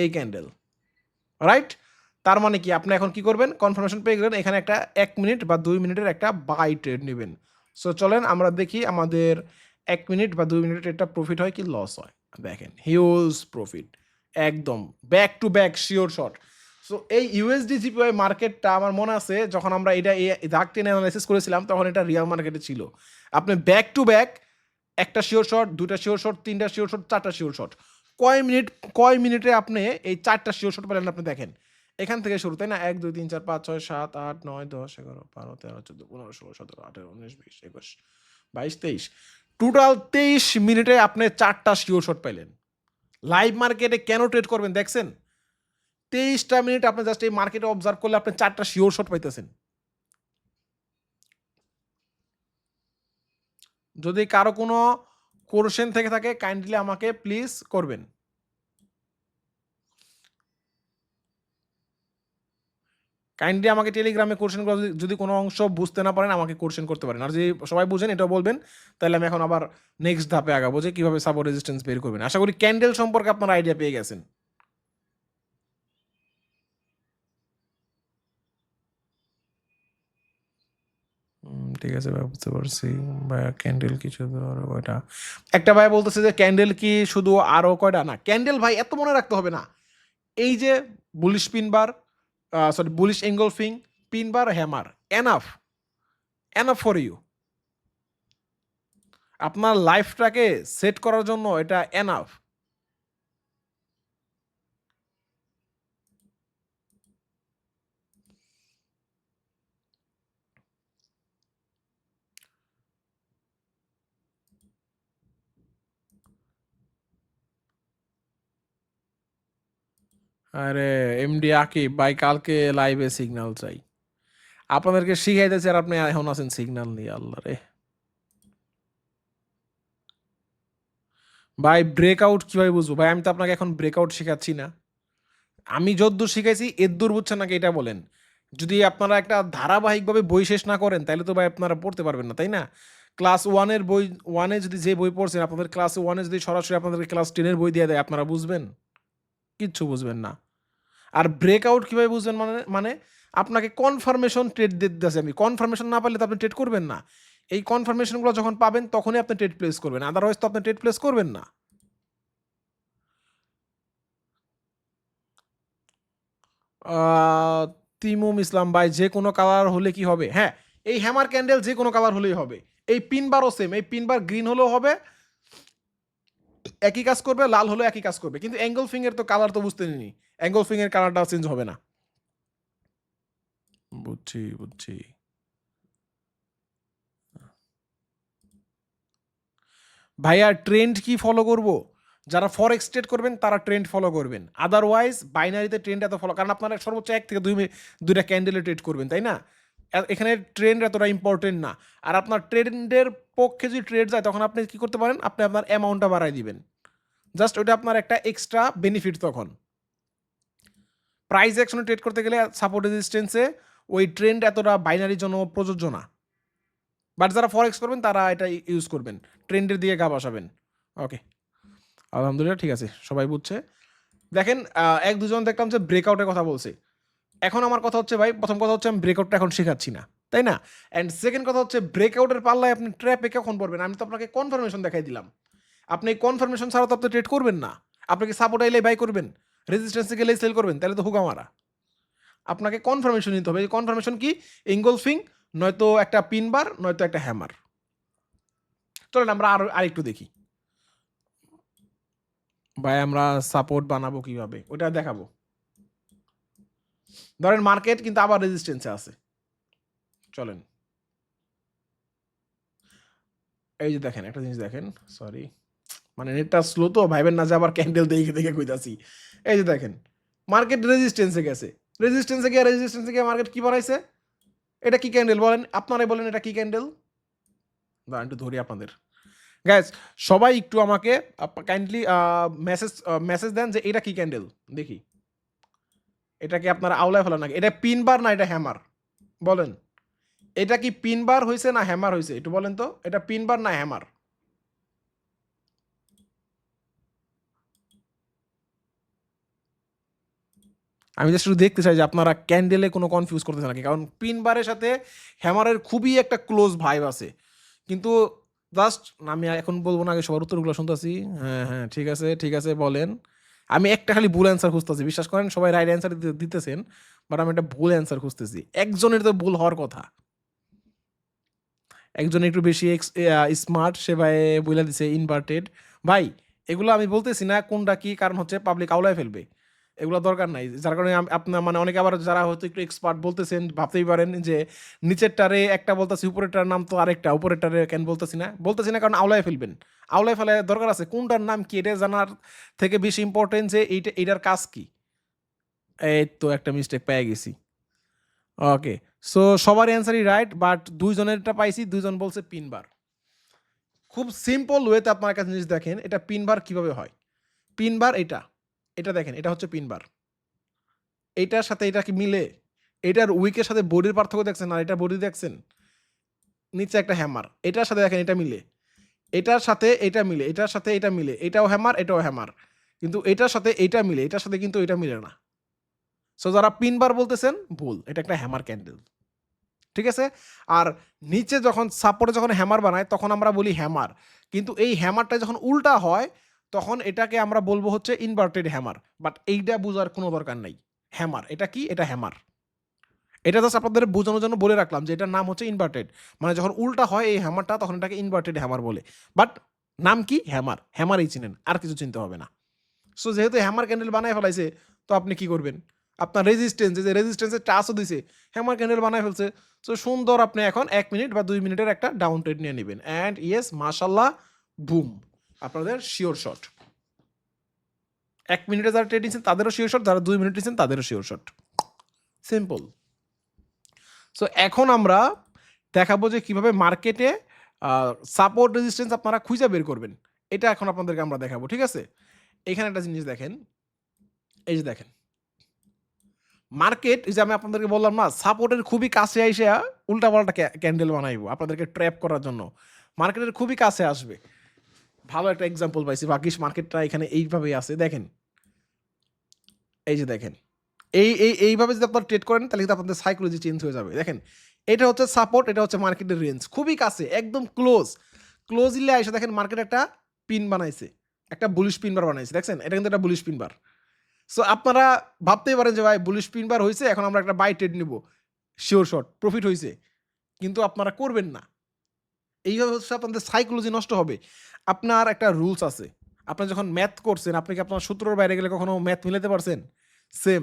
এই ক্যান্ডেল। রাইট? তার মানে কি আপনি এখন কি করবেন? কনফার্মেশন পেয়ে গেলেন। এখানে একটা ১ মিনিট বা ২ মিনিটের একটা বাই ট্রেড নিবেন। সো চলেন আমরা দেখি আমাদের ১ মিনিট বা ২ মিনিটের এটা প্রফিট হয় কি লস হয়। দেখেন হিউজ প্রফিট। একদম back to back sure shot. So এই ইউএসডি জিপিওয়াই মার্কেটটা আমার মনে আছে যখন আমরা এটা দাগ টেনে অ্যানালাইসিস করেছিলাম তখন এটা রিয়াল মার্কেটে ছিল। আপনি ব্যাক টু ব্যাক একটা শিওর শট, ২টা শিওর শট, ৩টা শিওর শট, ৪টা শিওর শট। কয় মিনিটে আপনি এই ৪টা শিওর শট পেলেন আপনি দেখেন। এখান থেকে শুরু, তাই না? ১, ২, ৩, ৪, ৫, ৬, ৭, ৮, ৯, ১০, ১১, ১২, ১৩, ১৪, ১৫, ১৬, ১৭, ১৮, ১৯, ২০, ২১, ২২, ২৩ টোটাল ২৩ মিনিটে আপনি ৪টা শিওর শট পাইলেন। লাইভ মার্কেটে কেন ট্রেড করবেন দেখছেন? ২৩টা মিনিট আপনি জাস্ট এই মার্কেটে অবজার্ভ করলে আপনি ৪টা শিওর শট পাইতেছেন। যদি কারো কোনো কোশ্চেন থেকে থাকে কাইন্ডলি আমাকে প্লিজ করবেন। কাইন্ডলি আমাকে টেলিগ্রামে কোশ্চেনগুলো যদি কোনো অংশ বুঝতে না পারেন আমাকে কোশ্চেন করতে পারেন। আর যদি সবাই বুঝেন এটাও বলবেন, তাহলে আমি এখন আবার নেক্সট ধাপে আগাবো যে কীভাবে সাপোর্ট রেজিস্ট্যান্স বের করবেন। আশা করি ক্যান্ডেল সম্পর্কে আপনারা আইডিয়া পেয়ে গেছেন। ঠিক আছে ভাই, বুঝতে পারছি। ভাইয়া ক্যান্ডেল কি শুধু আরো কয়টা? একটা ভাই বলতেছে যে ক্যান্ডেল কি শুধু আরো কয়টা? না, ক্যান্ডেল ভাই এত মনে রাখতে হবে না। এই যে bullish pin bar, sorry bullish engulfing, pin bar, hammer, enough, enough for you. আপনার লাইফটাকে সেট করার জন্য এটা এনাফ। আরে এমডি আকিব ভাই, কালকে লাইভে সিগন্যাল চাই। আপনাদেরকে শিখাইতেছি আর আপনি এখন আছেন সিগন্যাল নিয়ে, আল্লাহ রে। ভাই ব্রেকআউট কিভাবে বুঝবো? ভাই আমি তো আপনাকে এখন ব্রেকআউট শেখাচ্ছি না। আমি যদ্দূর শিখাইছি এদ্দূর বুঝছেন নাকি এটা বলেন। যদি আপনারা একটা ধারাবাহিকভাবে বই শেষ না করেন তাহলে তো ভাই আপনারা পড়তে পারবেন না, তাই না? ক্লাস 1 এর বই 1 এ যদি যে বই পড়ছেন আপনাদের ক্লাস 1 এ যদি সরাসরি আপনাদেরকে ক্লাস 10 এর বই দিয়ে দেয় আপনারা বুঝবেন? কিচ্ছু বুঝবেন না। আর ব্রেকআউট কিভাবে বুঝবেন মানে আপনাকে কনফার্মেশন ট্রেড দিতেছি আমি। কনফার্মেশন না পারলে তো আপনি ট্রেড করবেন না। এই কনফার্মেশনগুলো যখন পাবেন তখনই আপনি ট্রেড প্লেস করবেন। আদারওয়াইজ তো আপনি ট্রেড প্লেস করবেন না। আ তিমুম ইসলাম ভাই, যেকোনো কালার হলে কি হবে? হ্যাঁ, এই হ্যামার ক্যান্ডেল যেকোনো কালার হলেই হবে। এই পিন বারও সেম। এই পিন বার গ্রিন হলেও হবে, একই কাজ করবে, লাল হলেও একই কাজ করবে। কিন্তু এঙ্গলফিং এর তো কালার তো বুঝতেনই। এঙ্গলফিং এর কালারটা চেঞ্জ হবে না। বুঝছি, বুঝছি। ভাইয়া ট্রেন্ড কি ফলো করব? যারা ফরেক্স ট্রেড করবেন তারা ট্রেন্ড ফলো করবেন। আদারওয়াইজ বাইনারিতে ট্রেন্ড এত ফলো, কারণ আপনারা সর্বোচ্চ ১ থেকে ২টা ক্যান্ডেলে ট্রেড করবেন, তাই না? এখানে ট্রেন্ড এতটা ইম্পর্টেন্ট না। আর আপনার ট্রেন্ডের পক্ষে যদি ট্রেড যায় তখন আপনি কি করতে পারেন? আপনি আপনার অ্যামাউন্টটা বাড়ায় দিবেন। জাস্ট ওইটা আপনার একটা এক্সট্রা বেনিফিট তখন। প্রাইস অ্যাকশনে ট্রেড করতে গেলে সাপোর্ট রেজিস্ট্যান্সে ওই ট্রেন্ড এতটা বাইনারির জন্য প্রযোজ্য না। বাট যারা ফরেক্স করবেন তারা এটা ইউজ করবেন। ট্রেন্ডের দিকে গা ভাসাবেন। ওকে। আলহামদুলিল্লাহ ঠিক আছে। সবাই বুঝছে। দেখেন ১-২ জন দেখলাম যে ব্রেকআউটের কথা বলছে। এখন আমার কথা হচ্ছে ভাই, ১ম কথা হচ্ছে আমি ব্রেকআউটটা এখন শেখাচ্ছি না। তাই না? অ্যান্ড 2nd কথা হচ্ছে ব্রেকআউটের পাল্লায় আপনি ট্র্যাপে কখন পড়বেন? আমি তো আপনাকে কনফার্মেশন দেখাই দিলাম। আপনি এই কনফার্মেশন ছাড়া তো আপনি ট্রেড করবেন না। আপনি কি সাপোর্ট আইলেই বাই করবেন? রেজিস্ট্যান্স এ গেলেই সেল করবেন? তাহলে তো হুকা মারা। আপনাকে কনফার্মেশন নিতে হবে। এই কনফার্মেশন কি? এঙ্গলফিং, নয়তো একটা পিন বার, নয়তো একটা হ্যামার। চলেন আমরা আরেকটু দেখি। ভাই আমরা সাপোর্ট বানাবো কিভাবে? ওটা দেখাবো। ধরেন মার্কেট কিন্তু আবার রেজিস্ট্যান্স এ আছে। চলেন। এই যে দেখেন, একটা জিনিস দেখেন। সরি। মানে নেটটা স্লো তো ভাইবেন না যে আবার ক্যান্ডেল দেখে কইতাছি। এই যে দেখেন, মার্কেট রেজিস্ট্যান্স এ গেছে। রেজিস্ট্যান্স এ গিয়ে মার্কেট কি বানাইছে? এটা কি ক্যান্ডেল বলেন? আপনারাই বলেন এটা কি ক্যান্ডেল? দাঁড়ান একটু ধরি আপনাদের। গাইস সবাই একটু আমাকে কাইন্ডলি মেসেজ মেসেজ দেন যে এটা কি ক্যান্ডেল দেখি। এটা কি আপনারা আওলায় ফেলেন নাকি? এটা পিন বার না এটা হ্যামার? বলেন। এটা কি পিন বার হইছে না হ্যামার হইছে? একটু বলেন তো। এটা পিন বার না হ্যামার? আমি জাস্ট শুধু দেখতে চাই যে আপনারা ক্যান্ডেলে কোনো কনফিউজ করতেছেন নাকি? কারণ পিন বারের সাথে হ্যামারের খুবই একটা ক্লোজ ভাইব আছে। কিন্তু জাস্ট আমি এখন বলব না, আগে সবার উত্তরগুলো শুনতেছি। হ্যাঁ, হ্যাঁ, ঠিক আছে বলেন। আমি একটা খালি ভুল অ্যান্সার খুঁজতেছি। বিশ্বাস করেন সবাই রাইট অ্যান্সার দিতেছেন। বাট আমি একটা ভুল অ্যান্সার খুঁজতেছি। একজনের তো ভুল হওয়ার কথা। একজন একটু বেশি স্মার্ট, সে ভাই বইলা দিছে ইনভার্টেড। ভাই এগুলো আমি বলতেছি না কোনটা কি, কারণ হচ্ছে পাবলিক আওলায় ফেলবে। এগুলো দরকার নাই। যার কারণে আপনার মানে অনেকে আবার যারা হয়তো একটু এক্সপার্ট বলতেছেন ভাবতেই পারেন যে নিচেরটারে একটা বলতেছি, উপরেরটার নাম তো আরেকটা, উপরেরটারে কেন বলতেছি না? বলতেছি না কারণ আওলায় ফেলবেন। আওলায় ফেলে দরকার আছে কোনটার নাম কি এটা জানার থেকে বেশি ইম্পর্টেন্ট যে এইটার কাজ কি। এই তো একটা মিস্টেক পেয়ে গেছি। ওকে। সো সবার অ্যান্সারই রাইট, বাট ২ জনেরটা পাইছি, ২ জন বলছে পিন বার। খুব সিম্পল ওয়েতে আপনার কাছে জিনিস দেখেন, এটা পিন বার কিভাবে হয়? পিন বার এটা। এটা দেখেন, এটা হচ্ছে পিন বার। এইটার সাথে এটা কি মিলে? এটার উইকের সাথে বডির পার্থক্য দেখছেন আর এটার বডি দেখছেন? নিচে একটা হ্যামার। এটার সাথে দেখেন এটা মিলে। এটার সাথে এটা মিলে, এটার সাথে এটা মিলে। এটাও হ্যামার, এটাও হ্যামার। কিন্তু এটার সাথে এইটা মিলে, এটার সাথে কিন্তু এটা মিলে না। সো যারা পিন বার বলতেছেন ভুল। এটা একটা হ্যামার ক্যান্ডেল। ঠিক আছে? আর নিচে যখন সাপোর্টে যখন হ্যামার বানায় তখন আমরা বলি হ্যামার। কিন্তু এই হ্যামারটা যখন উল্টা হয় তখন এটাকে আমরা বলবো হচ্ছে ইনভার্টেড হ্যামার। বাট এইটা বুঝার কোনো দরকার নাই। হ্যামার। এটা কি? এটা হ্যামার। এটা জাস্ট আপনাদের বোঝানোর জন্য বলে রাখলাম যে এটার নাম হচ্ছে ইনভার্টেড। মানে যখন উল্টা হয় এই হ্যামারটা তখন এটাকে ইনভার্টেড হ্যামার বলে। বাট নাম কি? হ্যামার। হ্যামারই চিনেন। আর কিছু চিনতে হবে না। সো যেহেতু হ্যামার ক্যান্ডেল বানায় ফেলাইছে তো আপনি কি করবেন? আপনার রেজিস্ট্যান্স, যে রেজিস্ট্যান্সের টাচও দিছে, হ্যামার ক্যান্ডেল বানায় ফেলছে। সো সুন্দর আপনি এখন ১ মিনিট বা ২ মিনিটের একটা ডাউন ট্রেড নিয়ে নিবেন। অ্যান্ড ইয়েস মাশাআল্লাহ বুম! আপনাদের সিওর শট। ১ মিনিটে যারা ট্রেড নিচ্ছেন তাদেরও সিওর শট, যারা ২ মিনিট নিচ্ছেন তাদেরও সিওর শট। সিম্পল। সো এখন আমরা দেখাবো যে কিভাবে মার্কেটে সাপোর্ট রেজিস্ট্যান্স আপনারা খুঁজে বের করবেন। এটা এখন আপনাদেরকে আমরা দেখাবো। ঠিক আছে? এখানে একটা জিনিস দেখেন। এই যে দেখেন। মার্কেট, এই যে আমি আপনাদেরকে বললাম না সাপোর্টের খুবই কাছে আইসা উল্টাপাল্টা ক্যান্ডেল বানাইবো আপনাদেরকে ট্র্যাপ করার জন্য। মার্কেটের খুবই কাছে আসবে। ভালো একটা এক্সাম্পল পাইছি। ভাগ্যিস মার্কেটটা এখানে এইভাবেই আছে। দেখেন। এই যে দেখেন। এইভাবে যদি আপনারা ট্রেড করেন তাহলে কিন্তু আপনাদের সাইকোলজি চেঞ্জ হয়ে যাবে। দেখেন। এটা হচ্ছে সাপোর্ট, এটা হচ্ছে মার্কেটের রেঞ্জ। খুবই কাছে, একদম ক্লোজ। ক্লোজলি আইসা দেখেন মার্কেট একটা পিন বানাইছে। একটা বুলিশ পিন বার বানাইছে। দেখছেন? এটা কিন্তু একটা বুলিশ পিন বার। সো আপনারা ভাবতেই পারেন যে ভাই বুলিশ পিন বার হইছে, এখন আমরা একটা বাই ট্রেড নিব। সিওর শট, প্রফিট হইছে। কিন্তু আপনারা করবেন না। এইভাবে হচ্ছে আপনাদের সাইকোলজি নষ্ট হবে। আপনার একটা রুলস আছে। আপনি যখন ম্যাথ করছেন, আপনি কি আপনার সূত্রের বাইরে গেলে কখনো ম্যাথ মিলাতে পারছেন? সেম।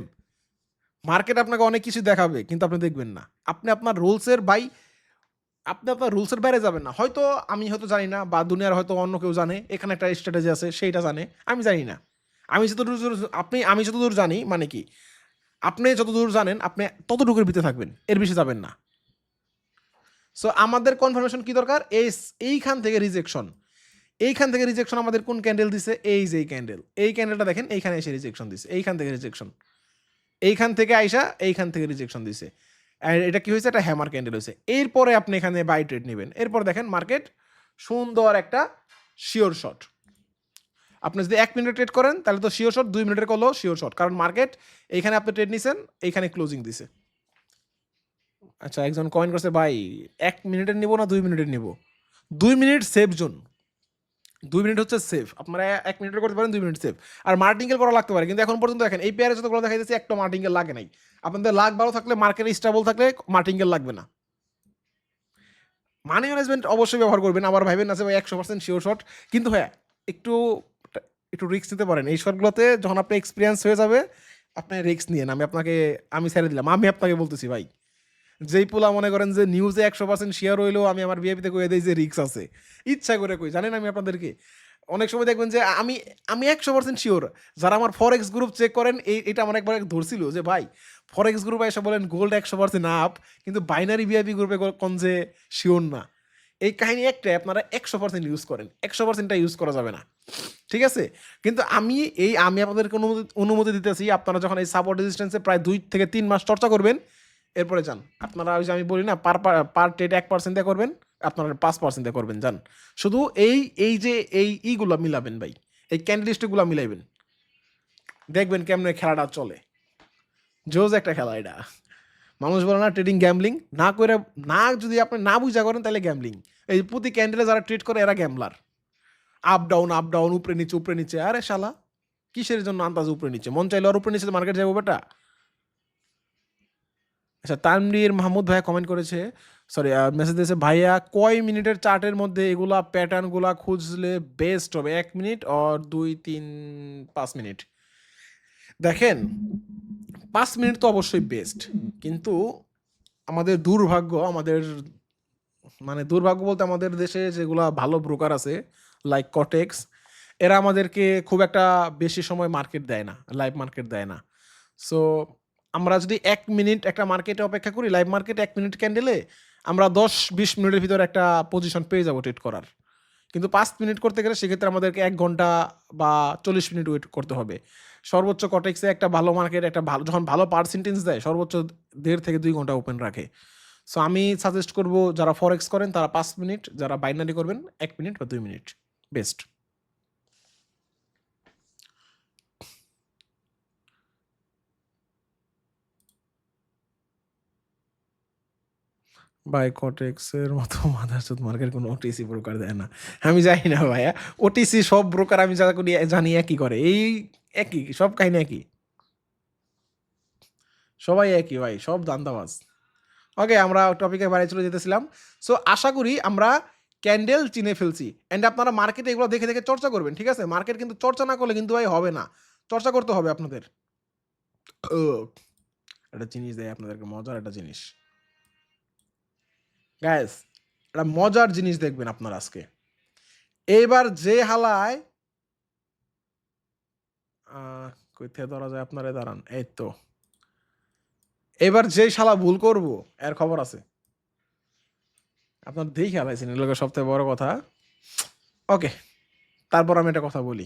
মার্কেট আপনাকে অনেক কিছু দেখাবে কিন্তু আপনি দেখবেন না। আপনি আপনার রুলসের আপনি আপনার রুলসের বাইরে যাবেন না। হয়তো আমি হয়তো জানি না বা দুনিয়ার হয়তো অন্য কেউ জানে। এখানে একটা স্ট্র্যাটেজি আছে সেইটা জানে। আমি জানি না। আমি যতদূর জানি মানে কি? আপনি যতদূর জানেন আপনি ততটুকুর ভিতরে থাকবেন। এর বেশি যাবেন না। সো আমাদের কনফার্মেশন কি দরকার? এইখান থেকে রিজেকশন। এইখান থেকে রিজেকশন আমাদের কোন ক্যান্ডেল দিছে? এই যে এই ক্যান্ডেল। এই ক্যান্ডেলটা দেখেন এইখানে এসে রিজেকশন দিছে। এইখান থেকে রিজেকশন। এইখান থেকে আইসা এইখান থেকে রিজেকশন দিছে। আর এটা কি হয়েছে? একটা হ্যামার ক্যান্ডেল হয়েছে। এরপরে আপনি এখানে বাই ট্রেড নিবেন। এরপর দেখেন মার্কেট সুন্দর একটা শিওর শট। আপনি যদি ১ মিনিটে ট্রেড করেন তাহলে তো শিওর শট, ২ মিনিটের করলেও শিওর শট। কারণ মার্কেট এইখানে আপনি ট্রেড নিছেন, এইখানে ক্লোজিং দিছে। আচ্ছা একজন কমেন্ট করছে ভাই ১ মিনিটের নিব না ২ মিনিটের নিব? ২ মিনিট সেফ জোন। ২ মিনিট হচ্ছে সেফ। আপনারা ১ মিনিটের করতে পারেন, ২ মিনিট সেফ। আর মার্টিঙ্গেল করা লাগতে পারে। কিন্তু এখন পর্যন্ত দেখেন এই পেয়ারে যতগুলো দেখাইতেছে একটা মার্টিঙ্গেল লাগে নাই। আপনাদের লাক ভালো থাকলে, মার্কেট স্টেবল থাকলে মার্টিঙ্গেল লাগবে না। মানি ম্যানেজমেন্ট অবশ্যই ব্যবহার করবেন। আবার ভাইবেন না যে ভাই ১০০% শিওর শট। কিন্তু হ্যাঁ, একটু একটু রিস্ক নিতে পারেন। এই শটগুলোতে যখন আপনার এক্সপেরিয়েন্স হয়ে যাবে, আপনি রিস্ক নিয়েন। আমি ছেড়ে দিলাম। আমি আপনাকে বলতেছি ভাই। যেই পোলা মনে করেন যে নিউজে ১০০% শেয়ার হইলেও আমি আমার ভিআইপিতে কইয়া দেই যে রিস্ক আছে। ইচ্ছা করে কই। জানেন আমি আপনাদেরকে? অনেক সময় দেখবেন যে আমি ১০০% শিওর। যারা আমার ফরেক্স গ্রুপ চেক করেন এটা আমার একবার ধরছিল যে ভাই ফরেক্স গ্রুপে এসে বলেন গোল্ড ১০০% আপ, কিন্তু বাইনারি ভিআইপি গ্রুপে কোন যে শিওর না। এই কাহিনী একটা আপনারা 100% ইউজ করেন, 100%টা ইউজ করা যাবে না, ঠিক আছে? কিন্তু আমি আপনাদেরকে অনুমতি দিতেছি, আপনারা যখন এই সাপোর্ট রেজিস্ট্যান্সে প্রায় 2 থেকে 3 মাস চর্চা করবেন, এরপরে যান আপনারা, ওই যে আমি বলি না, পার ট্রেড 1% দিয়ে করবেন, আপনারা 5% দিয়ে করবেন, যান। শুধু এই ইগুলা মিলাবেন ভাই, এই ক্যান্ডেলিস্টগুলো মিলাইবেন, দেখবেন কেমনে খেলাটা চলে। জোজ একটা খেলা এটা। মানুষ বলে না ট্রেডিং গ্যামলিং, না করে, না যদি আপনি না বুঝা করেন তাহলে গ্যামলিং। এই প্রতি ক্যান্ডেলে যারা ট্রেড করে এরা গ্যামলার। আপ ডাউন, উপরে নিচে, আরে শালা কিসের জন্য আন্দাজ উপরে নিচে? মন চাইলে আর উপরে নিচে মার্কেট যাবো বেটা। আচ্ছা, তানভীর মাহমুদ ভাইয়া কমেন্ট করেছে, সরি মেসেজ দিয়েছে, ভাইয়া কয় মিনিটের চার্টের মধ্যে এগুলা প্যাটার্নগুলা খুঁজলে বেস্ট হবে? 1 মিনিট আর 2, 3, 5 মিনিট? দেখেন, 5 মিনিট তো অবশ্যই বেস্ট, কিন্তু আমাদের দুর্ভাগ্য, দুর্ভাগ্য বলতে আমাদের দেশে যেগুলা ভালো ব্রোকার আছে লাইক কটেক্স, এরা আমাদেরকে খুব একটা বেশি সময় মার্কেট দেয় না, লাইভ মার্কেট দেয় না। সো আমরা যদি 1 মিনিট একটা মার্কেটে অপেক্ষা করি, লাইভ মার্কেট 1 মিনিট ক্যান্ডেলে আমরা 10-20 মিনিটের ভিতরে একটা পজিশন পেয়ে যাবো ট্রেড করার। কিন্তু 5 মিনিট করতে গেলে সেক্ষেত্রে আমাদেরকে 1 ঘন্টা বা 40 মিনিট ওয়েট করতে হবে। সর্বোচ্চ কটেক্সে একটা ভালো মার্কেট, একটা ভালো যখন ভালো পার্সেন্টেজ দেয়, সর্বোচ্চ 1.5 থেকে 2 ঘন্টা ওপেন রাখে। সো আমি সাজেস্ট করব, যারা ফরেক্স করেন তারা 5 মিনিট, যারা বাইনারি করবেন 1 মিনিট বা 2 মিনিট বেস্ট। ভাই কটেক্সের মতো মাদারচোদ মার্কেট কোনো ওটিসি ব্রোকার দেয় না। আমি জানি না ভাইয়া, ওটিসি সব ব্রোকার আমি যা করি জানি একই করে, এই একই, সব কাহিনী একই, সবাই একই ভাই, সব দান্দাবাজ। ওকে, আমরা টপিকে বাইরে চলে যেতেছিলাম। সো আশা করি আমরা ক্যান্ডেল চিনে ফেলছি, অ্যান্ড আপনারা মার্কেটে এগুলো দেখে দেখে চর্চা করবেন, ঠিক আছে? মার্কেট কিন্তু চর্চা না করলে কিন্তু ভাই হবে না, চর্চা করতে হবে আপনাদের। একটা জিনিস দেয় আপনাদেরকে, মজার একটা জিনিস গ্যাস, একটা মজার জিনিস দেখবেন আপনারা আজকে। এইবার যে হালায় কোথায় ধরা যায় আপনারা, দাঁড়ান, এই তো এবার যে শালা ভুল করব এর খবর আছে, আপনার দেখে হালাইছেন, এর লোকের সবথেকে বড় কথা। ওকে, তারপর আমি একটা কথা বলি।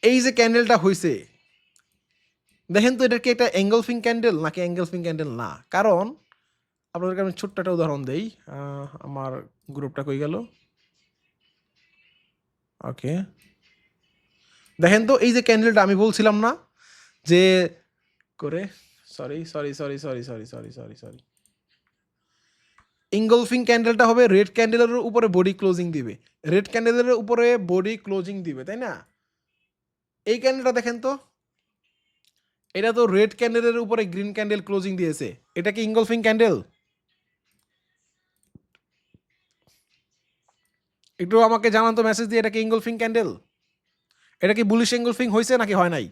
এই যে ক্যান্ডেলটা হয়েছে, দেখেন তো এটা কি একটা এঙ্গলফিং ক্যান্ডেল নাকি এঙ্গলফিং ক্যান্ডেল না? কারণ আপনাদেরকে আমি ছোট্ট একটা উদাহরণ দেই। আমার গ্রুপটা কই গেল? ওকে, দেখেন তো এই যে ক্যান্ডেলটা আমি বলছিলাম না যে করে, সরি, ইঙ্গলফিং ক্যান্ডেলটা হবে রেড ক্যান্ডেলের উপরে বডি ক্লোজিং দিবে, রেড ক্যান্ডেলের উপরে বডি ক্লোজিং দিবে, তাই না? এই ক্যান্ডেলটা দেখেন তো, এটা তো রেড ক্যান্ডেলের উপরে গ্রিন ক্যান্ডেল ক্লোজিং দিয়েছে, এটা কি ইঙ্গলফিং ক্যান্ডেল? একটু আমাকে জানান তো মেসেজ দিয়ে, এটা কি ইঙ্গলফিং ক্যান্ডেল? এটা কি বুলিশ ইঙ্গলফিং হয়েছে নাকি হয় নাই?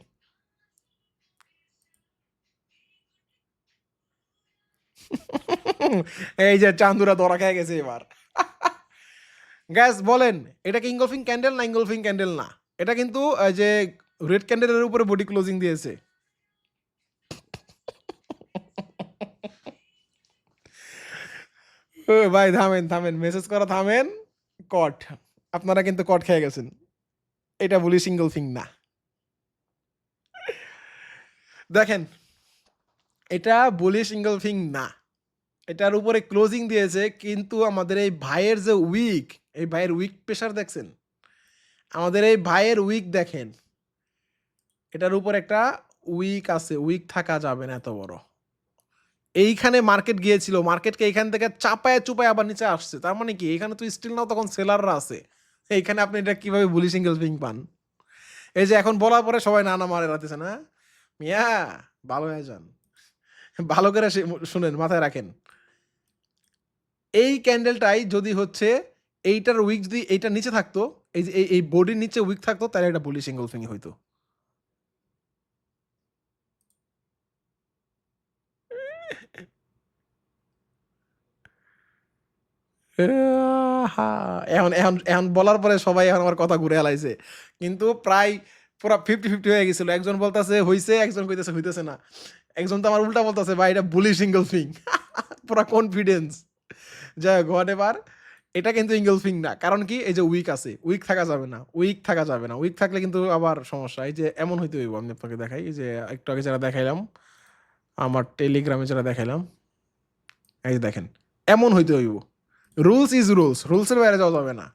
এই যে চান্দুরা ধরা খেয়ে গেছে এবার। গ্যাস বলেন, এটা কি ইঙ্গলফিং ক্যান্ডেল না ইঙ্গলফিং ক্যান্ডেল না? এটা কিন্তু যে রেড ক্যান্ডেলের উপরে বডি ক্লোজিং দিয়েছে। ভাই থামেন, মেসেজ করা থামেন। কট, আপনারা কিন্তু কট খেয়ে গেছেন, এটা বলি সিঙ্গল ফিং না। দেখেন, এটা বলি সিঙ্গল ফিং না, এটার উপরে ক্লোজিং দিয়েছে, কিন্তু আমাদের এই ভাইয়ের যে উইক, এই ভাইয়ের উইক প্রেশার দেখছেন? আমাদের এই ভাইয়ের উইক দেখেন, এটার উপর একটা উইক আছে, উইক থাকা যাবে না এত বড়। এইখানে মার্কেট গিয়েছিল, মার্কেটকে এইখান থেকে চাপায় চুপায় আবার নিচে আসছে, তার মানে কি এখানে তো স্টিল নাও তখন সেলাররা আছে। এইখানে আপনি এটা কিভাবে বুলি সিঙ্গেল ফিং পান? এই যে এখন বলার পরে সবাই নানা মারে রাখতেছে না, মিয়া ভালো হয়ে যান, ভালো করে শুনেন, মাথায় রাখেন। এই ক্যান্ডেলটাই যদি হচ্ছে এইটার উইক যদি এইটার নিচে থাকতো, এই যে এই বডির নিচে উইক থাকতো, তাহলে এটা বুলি সিঙ্গেল ফিং হইতো। এখন এখন এখন বলার পরে সবাই এখন আমার কথা ঘুরে হালাইছে, কিন্তু প্রায় পুরা 50-50 হয়ে গেছিল। একজন বলতেছে হইছে, একজন কইতেছে হইতেছে না, একজন তো আমার উল্টা বলতেছে ভাই এটা বুলি সিঙ্গেল ফিং। পুরা কনফিডেন্স। যাই হোক হোয়াটএভার। এটা কিন্তু ইনগলফিং না। কারণ কি? এই যে উইক আছে। উইক থাকা যাবে না। উইক থাকা যাবে না। উইক থাকলে কিন্তু আবার সমস্যা। এই যে এমন হইতে হইব। আমি আপনাকে দেখাই। এই যে একটু আগে যারা দেখাইলাম, আমার টেলিগ্রামে যারা দেখাইলাম, এই যে দেখেন। এমন হইতে হইব। Rules is rules. রুলসের বাইরে যাওয়া যাবে না।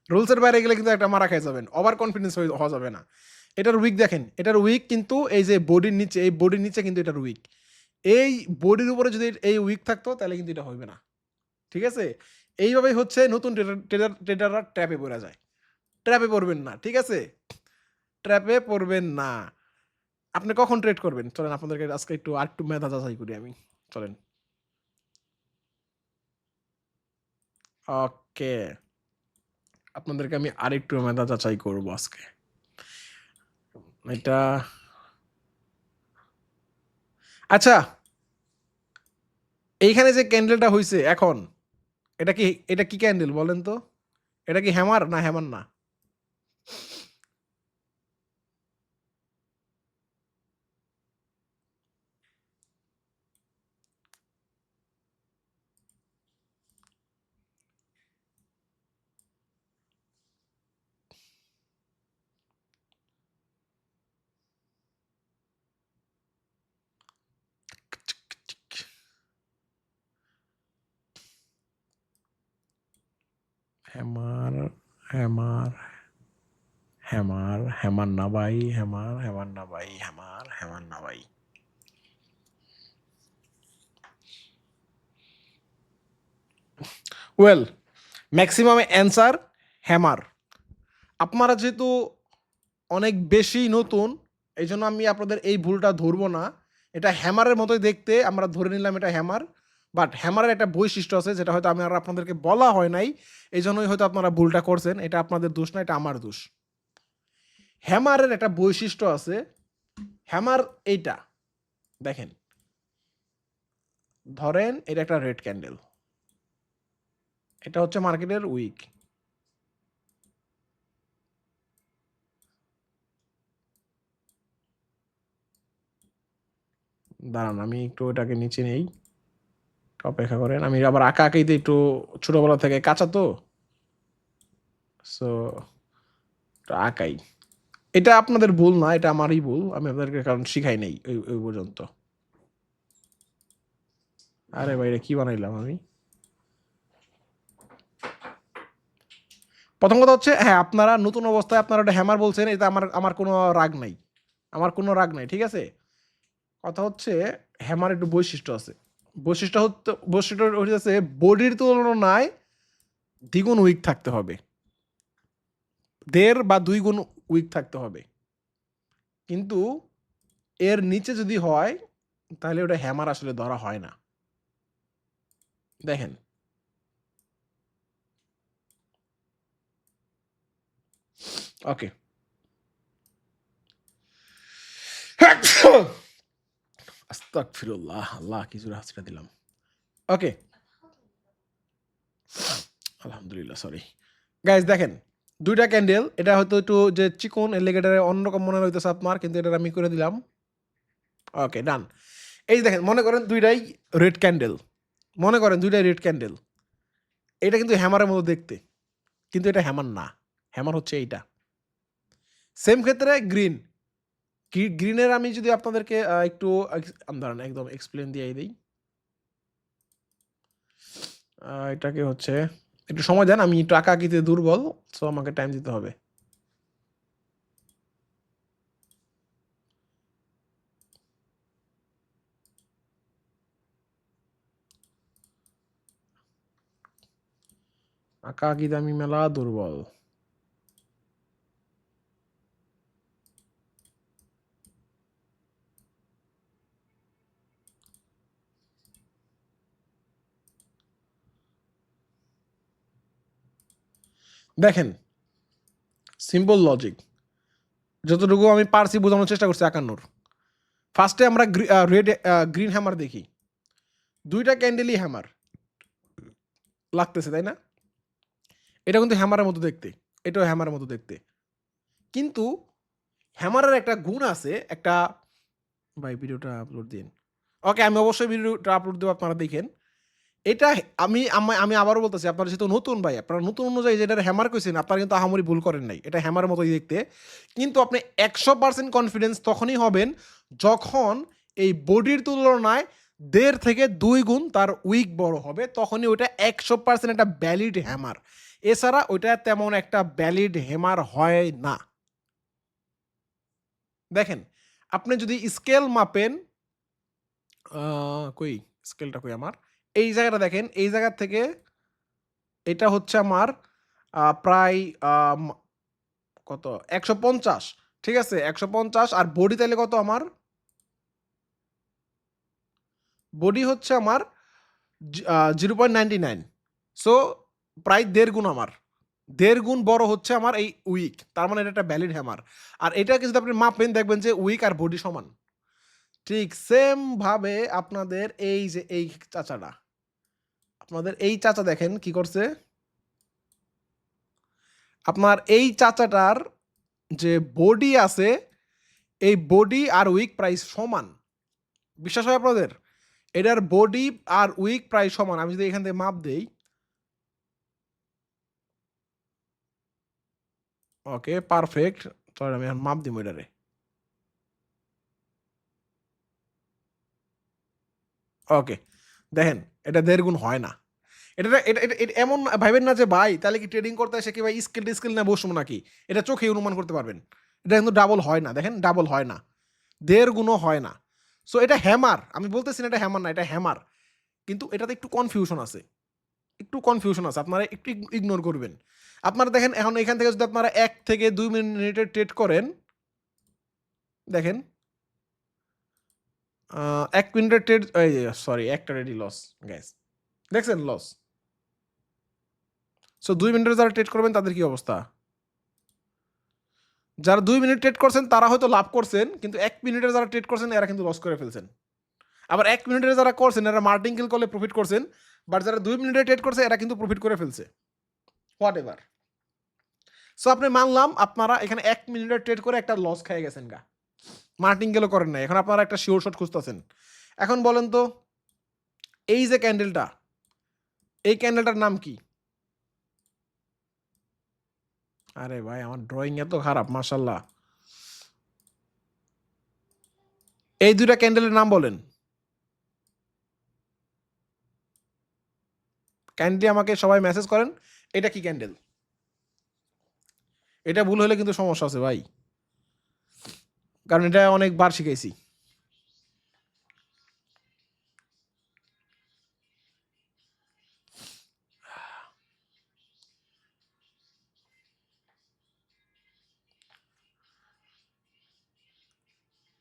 রুলসের বাইরে গেলে কিন্তু একটা মারা খাই যাবেন। ওভার কনফিডেন্স হওয়া যাবে না। এটার উইক দেখেন। এটার উইক কিন্তু এই যে বডির নিচে, এই বডির নিচে কিন্তু এটার উইক। এই বডির উপরে যদি এই উইক থাকতো তাহলে কিন্তু এটা হইবে না। ঠিক আছে? এইভাবেই হচ্ছে নতুন ট্রেডাররা ট্র্যাপে পড়া যায়। ট্র্যাপে পড়বেন না। ঠিক আছে? ট্র্যাপে পড়বেন না। আপনি কখন ট্রেড করবেন? চলেন আপনাদেরকে আজকে একটু আরেকটু মেধা যাচাই করি আমি। চলেন। ওকে। আপনাদেরকে আমি আরেকটু মেধা যাচাই করব আজকে। এটা আচ্ছা, এইখানে যে ক্যান্ডেলটা হইছে এখন, এটা কি ক্যান্ডেল বলেন তো? এটা কি হ্যামার না হ্যামার না? হ্যামার, হ্যামার, হ্যামার, হ্যামার না ভাই, হ্যামার, হ্যামার না ভাই, হ্যামার, হ্যামার না ভাই। Well, maximum answer hammer. আপনারা যেহেতু অনেক বেশি নতুন, এই জন্য আমি আপনাদের এই ভুলটা ধরবো না। এটা হ্যামারের মতোই দেখতে, আমরা ধরে নিলাম এটা হ্যামার। বাট হ্যামারের একটা বৈশিষ্ট্য আছে যেটা হয়তো আমি আর আপনাদেরকে বলা হয় নাই। এই জন্যই হয়তো আপনারা ভুলটা করছেন। এটা আপনাদের দোষ না, এটা আমার দোষ। হ্যামারের একটা বৈশিষ্ট্য আছে। হ্যামার এইটা দেখেন, ধরেন এটা একটা রেড ক্যান্ডেল, এটা হচ্ছে মার্কেটের উইক। দাঁড়ান আমি একটু ওটাকে নিচে নেই, অপেক্ষা করেন। আমি আবার আঁকা আঁকিতে একটু ছোটবেলা থেকে কাঁচা তো, সো আঁকাই। এটা আপনাদের ভুল না, এটা আমারই ভুল। আমি আপনাদেরকে কারণ শিখাই নাই ওই পর্যন্ত। আরে ভাই, এটা কি বানাইলাম আমি? প্রথম কথা হচ্ছে, হ্যাঁ আপনারা নতুন অবস্থায় আপনারা ওটা হ্যামার বলছেন, এটা আমার আমার কোনো রাগ নাই। আমার কোনো রাগ নাই, ঠিক আছে? কথা হচ্ছে হ্যামার একটু বৈশিষ্ট্য আছে। বৈশিষ্ট্য হচ্ছে বডির তুলনায় দ্বিগুণ উইক থাকতে হবে, 1.5 বা 2 গুণ উইক থাকতে হবে। কিন্তু এর নিচে যদি হয় তাহলে ওটা হ্যামার আসলে ধরা হয় না। দেখেন, ওকে। আস্তাগফিরুল্লাহ, আল্লাহ কি জোরে হাসিটা দিলাম। ওকে, আলহামদুলিল্লাহ, সরি গাইজ। দেখেন, 2টা ক্যান্ডেল, এটা হয়তো একটু যে চিকন এলিগেটারে অন্যরকম মনে হইতেছে আপনার, কিন্তু এটা আমি করে দিলাম। ওকে, ডান। এই যে দেখেন, মনে করেন দুইটাই রেড ক্যান্ডেল, মনে করেন দুইটাই রেড ক্যান্ডেল। এটা কিন্তু হ্যামারের মতো দেখতে, কিন্তু এটা হ্যামার না। হ্যামার হচ্ছে এইটা। সেম ক্ষেত্রে গ্রিন, গ্রিনের আমি যদি আপনাদেরকে একটু দাঁড়ান একদম এক্সপ্লেন দিয়ে দিই। এটাকে হচ্ছে একটু সময় দেন, আমি একটু আঁকাআঁকিতে দুর্বল, সো আমাকে টাইম দিতে হবে। আঁকাআঁকিতে আমি মেলা দুর্বল। দেখেন, সিম্পল লজিক, যতটুকু আমি পারছি বোঝানোর চেষ্টা করছি আঁকানোর। ফার্স্টে আমরা গ্রিন হ্যামার দেখি, 2টা ক্যান্ডেলই হ্যামার লাগতেছে, তাই না? এটা কিন্তু হ্যামারের মতো দেখতে, এটাও হ্যামারের মতো দেখতে। কিন্তু হ্যামারের একটা গুণ আছে, একটা, ভাই ভিডিওটা আপলোড দিন। ওকে, আমি অবশ্যই ভিডিওটা আপলোড দেবো, আপনারা দেখেন। এটা আমি আবারও বলতেছি, আপনারা যেহেতু নতুন ভাই, আপনারা নতুন অনুযায়ী যেটা হ্যামার কইছেন, আপনারা কিন্তু আহামরি ভুল করেন নাই। এটা হ্যামারের মতোই দেখতে। কিন্তু আপনি 100% কনফিডেন্স তখনই হবেন যখন এই বডির তুলনায় ১.৫ থেকে ২ গুণ তার উইক বড় হবে। তখনই ওইটা ১০০% একটা ভ্যালিড হ্যামার। এছাড়া ওইটা তেমন একটা ভ্যালিড হ্যামার হয় না। দেখেন, আপনি যদি স্কেল মাপেন, আ কই স্কেলটা কই আমার? এই জায়গাটা দেখেন, এই জায়গা থেকে এটা হচ্ছে আমার প্রায় আম কত ১৫০, ঠিক আছে? ১৫০ আর বডি তাইলে কত আমার? বডি হচ্ছে আমার 0.99। সো প্রায় ১.৫ গুণ আমার। ১.৫ গুণ বড় হচ্ছে আমার এই উইক। তার মানে এটা একটা ভ্যালিড হ্যামার। আর এটাকে যদি আপনি মাপেন দেখবেন যে উইক আর বডি সমান। ঠিক সেম ভাবে আপনাদের এই যে এই চাচাটা, আপনাদের এই চাচা দেখেন কি করছে? আপনার এই চাচাটার যে বডি আছে, এই বডি আর উইক প্রায় সমান। বিশ্বাস হয় আপনাদের? এটার বডি আর উইক প্রায় সমান। আমি যদি এখান থেকে মাপ দেই, ওকে পারফেক্ট। সরি আমি এখন মাপ দিবো এটারে। ওকে। দেখেন এটা ১.৫ গুণ হয় না। এটা এমন ভাইবেন না যে ভাই তাহলে কি ট্রেডিং করতে এসে কি ভাই স্কেল নিয়ে বসবো নাকি? এটা চোখেই অনুমান করতে পারবেন। এটা কিন্তু ডাবল হয় না। দেখেন ডাবল হয় না। ১.৫ গুণও হয় না। সো এটা হ্যামার। আমি বলতেছি না এটা হ্যামার না, এটা হ্যামার। কিন্তু এটাতে একটু কনফিউশন আছে। একটু কনফিউশন আছে। আপনারা একটু ইগনোর করবেন। আপনারা দেখেন এখন এখান থেকে যদি আপনারা ১ থেকে ২ মিনিটের ট্রেড করেন, দেখেন ১ মিনিটের ট্রেড এই যে সরি একটা রেডি লস গাইস। দেখছেন লস? সো ২ মিনিটের যারা ট্রেড করবেন তাদের কি অবস্থা? যারা ২ মিনিট ট্রেড করছেন তারা হয়তো লাভ করছেন, কিন্তু ১ মিনিটের যারা ট্রেড করছেন এরা কিন্তু লস করে ফেলছেন। আবার ১ মিনিটের যারা করছেন এরা মার্টিঙ্গেল করলে প্রফিট করছেন। বাট যারা ২ মিনিটে ট্রেড করছে এরা কিন্তু প্রফিট করে ফেলছে। What ever. সো আপনি মানলাম আপনারা এখানে ১ মিনিটের ট্রেড করে একটা লস খেয়ে গেছেন গা। মার্টিঙ্গেলও করেন নাই। এখন আপনারা একটা শিওর শট খুঁজতেছেন। এখন বলেন তো এই যে ক্যান্ডেলটা, এই ক্যান্ডেলটার নাম কি? আরে ভাই আমার ড্রয়িং এত খারাপ মাশাআল্লাহ। এই ২ টা ক্যান্ডেলের নাম বলেন। কাইন্ডলি আমাকে সবাই মেসেজ করেন। এটা কি ক্যান্ডেল? এটা ভুল হলে কিন্তু সমস্যা আছে ভাই। কারণ এটা অনেকবার শিখাইছি।